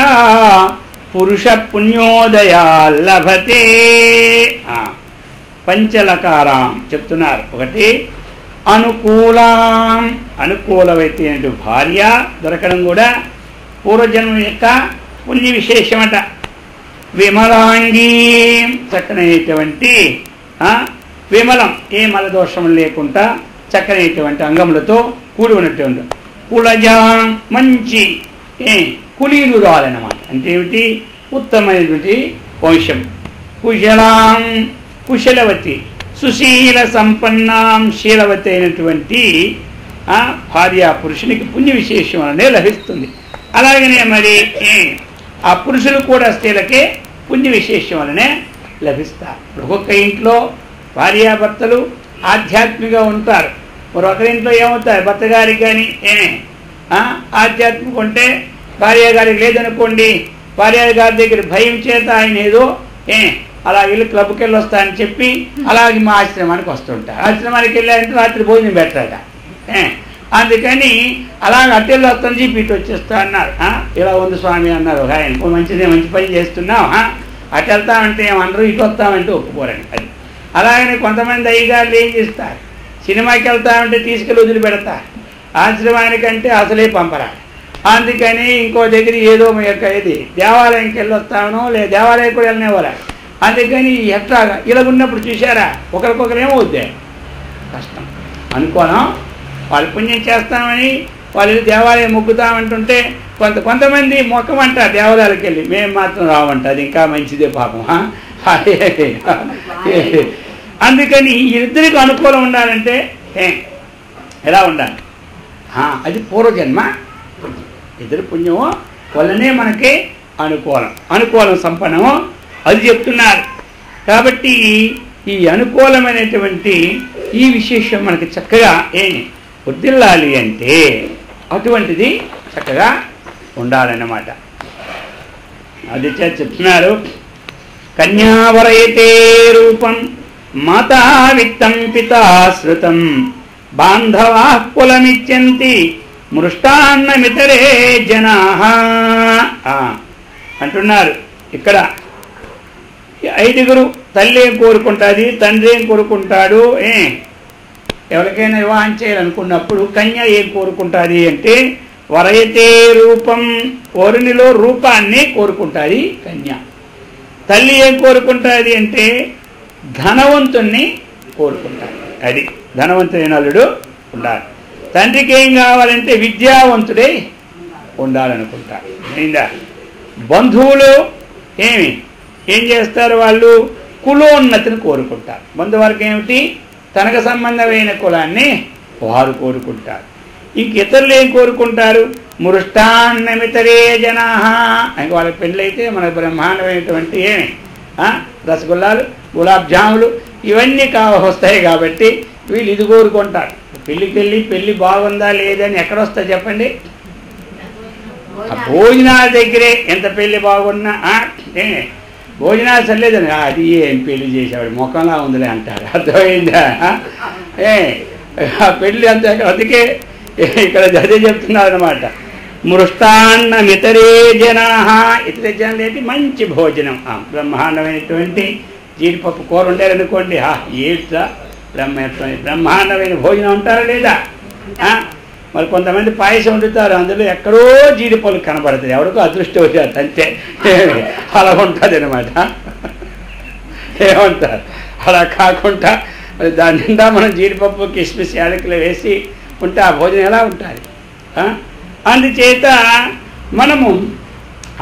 A: పురుష పుణ్యోదయాల్లభతే. పంచలకారాం చెప్తున్నారు. ఒకటి అనుకూలాం, అనుకూలమైతే భార్య దొరకడం కూడా పూర్వజన్మ యొక్క పుణ్య విశేషమట. విమలాంగీ, చక్కనైనటువంటి విమలం, ఏ మలదోషం లేకుండా చక్కనైనటువంటి అంగములతో కూడి ఉన్నటువంటి. కులజాం, మంచి కులీనురాలన్నమాట. అంటే ఏమిటి? ఉత్తమైనటువంటి వంశం. కుశలాం, కుశలవతి. సుశీల సంపన్నాం, శీలవతి అయినటువంటి భార్య పురుషునికి పుణ్య విశేషం వలనే లభిస్తుంది. అలాగనే మరి ఆ పురుషులు కూడా స్త్రీలకే పుణ్య విశేషం వలనే లభిస్తారు. ఒక్కొక్క ఇంట్లో భార్యాభర్తలు ఆధ్యాత్మికంగా ఉంటారు. మరొకరింట్లో ఏమవుతారు? భర్త గారికి కానీ ఆధ్యాత్మిక ఉంటే భార్య గారికి లేదనుకోండి, భార్య గారి దగ్గర భయం చేత ఆయన ఏదో అలా వెళ్ళి క్లబ్కి వెళ్ళి వస్తానని చెప్పి అలాగే మా ఆశ్రమానికి వస్తుంటారు. ఆశ్రమానికి వెళ్ళారంటే రాత్రి భోజనం పెట్టాట. అందుకని అలాగ అట్టెళ్ళు వస్తాను చెప్పి ఇటు వచ్చేస్తా అన్నారు. ఇలా ఉంది స్వామి అన్నారు ఆయన. మంచిదే, మంచి పని చేస్తున్నాం. అటు వెళ్తామంటే ఏమన్నారు, ఇటు వస్తామంటే ఒప్పుకోరండి. అది అలాగనే కొంతమంది అయ్యగారులు ఏం చేస్తారు? సినిమాకి వెళ్తామంటే తీసుకెళ్ళి వదిలిపెడతారు. ఆశ్రమానికంటే అసలే పంపరా. అందుకని ఇంకో దగ్గర ఏదో మీ యొక్క ఇది దేవాలయంకి వెళ్ళి వస్తామనో లేదా దేవాలయం కూడా వెళ్ళినేవారా. అందుకని ఎట్లాగా ఇలా ఉన్నప్పుడు చూసారా ఒకరికొకరు ఏమవుద్ది? కష్టం. అనుకోను వాళ్ళు పుణ్యం చేస్తామని వాళ్ళు దేవాలయం మొక్కుతామంటుంటే కొంతమంది మొక్కమంటారు దేవాలయాలకు వెళ్ళి, మేము మాత్రం రావంట. అది ఇంకా మంచిదే పాపం. అందుకని ఇద్దరికి అనుకూలం ఉండాలంటే ఎలా ఉండాలి, అది పూర్వజన్మ ఇద్దరు పుణ్యము వల్లనే మనకి అనుకూలం సంపన్నము అది చెప్తున్నారు. కాబట్టి ఈ అనుకూలమైనటువంటి ఈ విశేషం మనకి చక్కగా వర్ధిల్లాలి అంటే అటువంటిది చక్కగా ఉండాలన్నమాట. అది చెప్తున్నారు. కన్యావరయతే రూపం మాతా విత్తం పితా శ్రుతం బాంధవా కులమిచ్చంతి మృష్టాన్నమితరే జనాః అంటున్నారు. ఇక్కడ 5గురు తల్లి ఏం కోరుకుంటుంది, తండ్రి ఏం కోరుకుంటాడు, ఎవరికైనా వివాహం చేయాలనుకున్నప్పుడు కన్య ఏం కోరుకుంటుంది అంటే వరయతే రూపం, వరునిలో రూపాన్ని కోరుకుంటుంది కన్య. తల్లి ఏం కోరుకుంటుంది అంటే ధనవంతుణ్ణి కోరుకుంటాడు, అది ధనవంతుడైన అల్లుడు ఉండాలి. తండ్రికి ఏం కావాలంటే విద్యావంతుడే ఉండాలనుకుంటారు. అయిందా? బంధువులు ఏం చేస్తారు, వాళ్ళు కులోన్నతిని కోరుకుంటారు. బంధువర్గం ఏమిటి, తనకు సంబంధమైన కులాన్ని వారు కోరుకుంటారు. ఇంక ఇతరులు ఏం కోరుకుంటారు, మృష్టాన్నమితరే జనాః, ఇంక వాళ్ళకి పెళ్ళైతే మనకు బ్రహ్మాండమైనటువంటి రసగుల్లాలు గులాబ్ జాములు ఇవన్నీ వస్తాయి. కాబట్టి వీళ్ళు ఇది కోరుకుంటారు. పెళ్ళి బాగుందా లేదని ఎక్కడొస్తా చెప్పండి, భోజనాల దగ్గరే. ఎంత పెళ్ళి బాగున్నా భోజనాలు సరిలేదని అది ఏం పెళ్లి చేసేవాడు ముఖంలా ఉందిలే అంటారు. అర్థమైందా? పెళ్ళి అంతే. అందుకే ఇక్కడ అదే చెప్తున్నారు అనమాట. మృష్టాన్నమితరే జనాః, ఇతర జనాలు ఏంటి, మంచి భోజనం, బ్రహ్మాండమైనటువంటి జీడిపప్పు కూర ఉండేరనుకోండి, ఏట్లా బ్రహ్మాండమైన భోజనం ఉంటారా లేదా? మరి కొంతమంది పాయసం వండుతారు, అందులో ఎక్కడో జీడిపళ్ళు కనబడుతుంది, ఎవరికో అదృష్టం వచ్చారు అంతే, అలా ఉంటుంది అనమాట. ఏమంటారు? అలా కాకుండా దాని నిండా మనం జీడిపప్పు కిస్మిస్ యాలకులు వేసి ఉంటే ఆ భోజనం ఎలా ఉంటుంది? అందుచేత మనము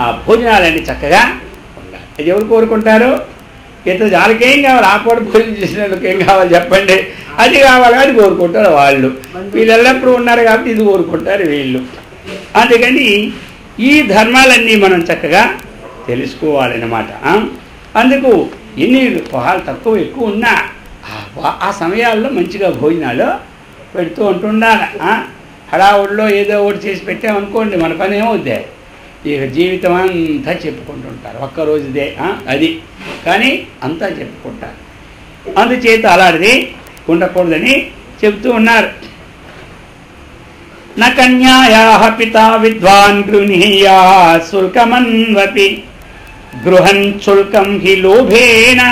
A: ఆ భోజనాలన్నీ చక్కగా ఉండాలి. అది ఎవరు కోరుకుంటారు? ఇతర వాళ్ళకేం కావాలి, ఆ పూట భోజనం చేసిన వాళ్ళకి ఏం కావాలి చెప్పండి, అది కావాలి, అది కోరుకుంటారు వాళ్ళు. వీళ్ళు ఎల్లప్పుడూ ఉన్నారు కాబట్టి ఇది కోరుకుంటారు వీళ్ళు. అందుకని ఈ ధర్మాలన్నీ మనం చక్కగా తెలుసుకోవాలన్నమాట. అందుకు ఎన్ని పొహాలు తక్కువ ఎక్కువ ఉన్నా ఆ సమయాల్లో మంచిగా భోజనాలు పెడుతూ ఉంటుండాలి. హడావుడిలో ఏదో ఒకటి చేసి పెట్టామనుకోండి, మన పని ఏమవుద్ది, ఇక జీవితం అంతా చెప్పుకుంటుంటారు. ఒక్కరోజుదే అది, కానీ అంతా చెప్పుకుంటారు. అందుచేత అలాంటిది ఉండకూడదని చెప్తూ ఉన్నారు. న కన్యాయాః పితా విద్వాన్ గృహీయాః శుల్కమన్వపి గృహన్ శుల్కం హి లోభేన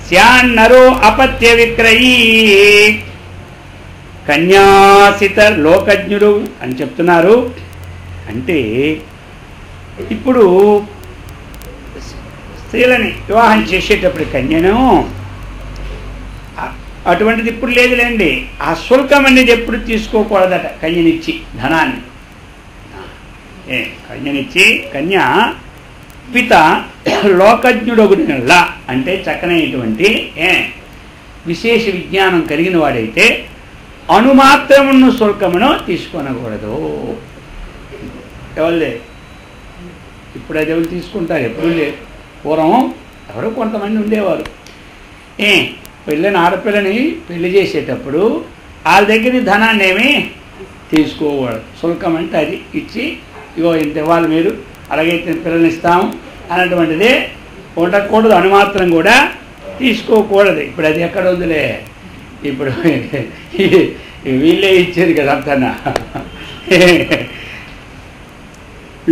A: స్యాన్నరో అపత్య విక్రయీ. కన్యాసిత లోకజ్ఞుడు అని చెప్తున్నారు. అంటే ఇప్పుడు స్త్రీలని వివాహం చేసేటప్పుడు కన్యను అటువంటిది ఇప్పుడు లేదులేండి. ఆ శుల్కం అనేది ఎప్పుడు తీసుకోకూడదట. కన్యనిచ్చి ధనాన్ని కన్యనిచ్చి కన్య పిత లోకజ్ఞుడొగుడినల్లా అంటే చక్కనైనటువంటి విశేష విజ్ఞానం కలిగిన వాడైతే అణుమాత్రమును శుల్కమును తీసుకొనకూడదు. ఎవరిదే ఇప్పుడు అది ఎవరు తీసుకుంటారు? ఎప్పుడు లేదు. పూర్వం ఎవరో కొంతమంది ఉండేవారు. పెళ్ళైన ఆడపిల్లని పెళ్లి చేసేటప్పుడు వాళ్ళ దగ్గర ధనాన్ని ఏమీ తీసుకోకూడదు. శుల్కం అంటే అది ఇచ్చి ఇగో ఇంత ఇవ్వాలి మీరు, అలాగైతే పిల్లల్ని ఇస్తాము అన్నటువంటిదే ఉండకూడదు. అనుమాత్రం కూడా తీసుకోకూడదు. ఇప్పుడు అది ఎక్కడ ఉందిలే, ఇప్పుడు వీళ్ళే ఇచ్చేది కదా అంతనా.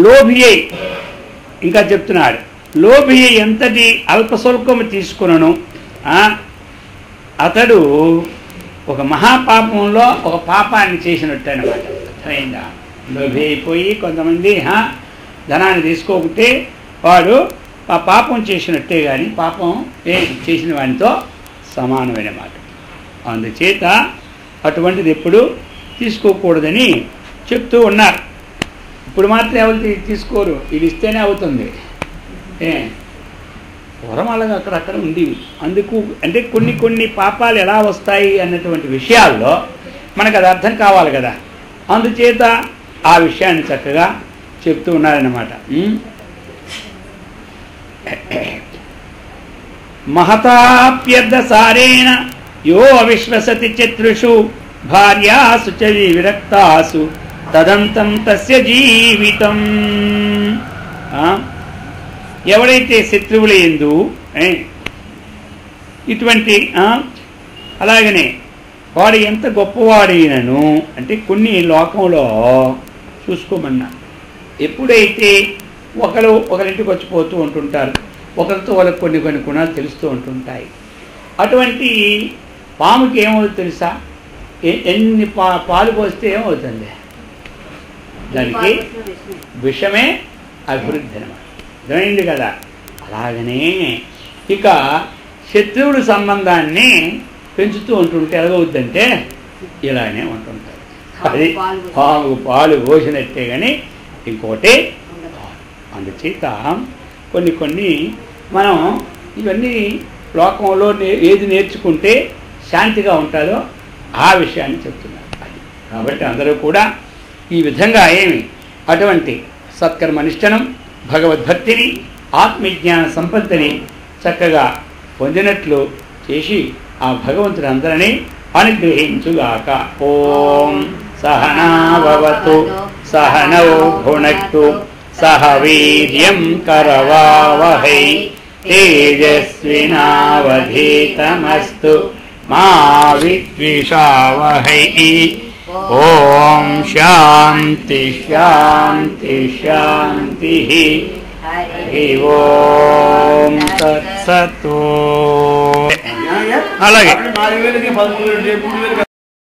A: లోభియై ఇంకా చెప్తున్నాడు, లోభియై ఎంతటి అల్పశుల్కము తీసుకునను అతడు ఒక మహాపాపంలో ఒక పాపాన్ని చేసినట్టు అనమాట. అర్థమైందా? లోభి అయిపోయి కొంతమంది ధనాన్ని తీసుకోకుంటే వాడు ఆ పాపం చేసినట్టే, కానీ పాపం చేసిన వానితో సమానమైన మాట. అందుచేత అటువంటిది ఎప్పుడు తీసుకోకూడదని చెప్తూ ఉన్నారు. ఇప్పుడు మాత్రం ఎవరు తీసుకోరు, ఇది ఇస్తేనే అవుతుంది. పూర్వం అలాగా అక్కడక్కడ ఉండేవి. అందుకు అంటే కొన్ని పాపాలు ఎలా వస్తాయి అన్నటువంటి విషయాల్లో మనకు అది అర్థం కావాలి కదా. అందుచేత ఆ విషయాన్ని చక్కగా చెప్తూ ఉన్నారన్నమాట. మహతాప్యర్థసారేణ యో అవిశ్వసతి చత్రుషు భార్యాసు చ విరక్తాసు తదంతం తస్య జీవితం. ఎవడైతే శత్రువుల యందు ఇటువంటి అలాగనే వాడు ఎంత గొప్పవాడైనను అంటే కొన్ని లోకంలో చూసుకోమన్నా, ఎప్పుడైతే ఒకరింటికి వచ్చిపోతూ ఉంటుంటారు, ఒకరితో వాళ్ళకి కొన్ని కొన్ని గుణాలు తెలుస్తూ ఉంటుంటాయి. అటువంటి పాముకి ఏమవుతుంది తెలుసా? ఎన్ని పాలు పోస్తే ఏమవుతుంది? దానికి విషమే అభివృద్ధి అనమాట. అర్థమైంది కదా. అలాగనే ఇక శత్రువుల సంబంధాన్ని పెంచుతూ ఉంటుంటే ఎలాగవుద్దంటే ఇలానే ఉంటుంటారు. అది పాము పాలు పోసినట్టే కానీ ఇంకోటి. అందుచేత కొన్ని మనం ఇవన్నీ లోకంలో ఏది నేర్చుకుంటే శాంతిగా ఉంటుందో ఆ విషయాన్ని చెప్తున్నారు. అది కాబట్టి అందరూ కూడా ఈ విధంగా అటువంటి సత్కర్మనిష్టనం, భగవద్భక్తిని, ఆత్మజ్ఞాన సంపత్తిని చక్కగా పొందినట్లు చేసి ఆ భగవంతుడు అందరినీ అనుగ్రహించుగాక. ఓం సహనావతు సహనౌ భునక్తు సహ వీర్యం కరవావహై తేజస్వినావధీతమస్తు మా విద్విషావహై. ఓం శాంతి శాంతి శాంతి. హరి ఓం తత్సత్. అలాగే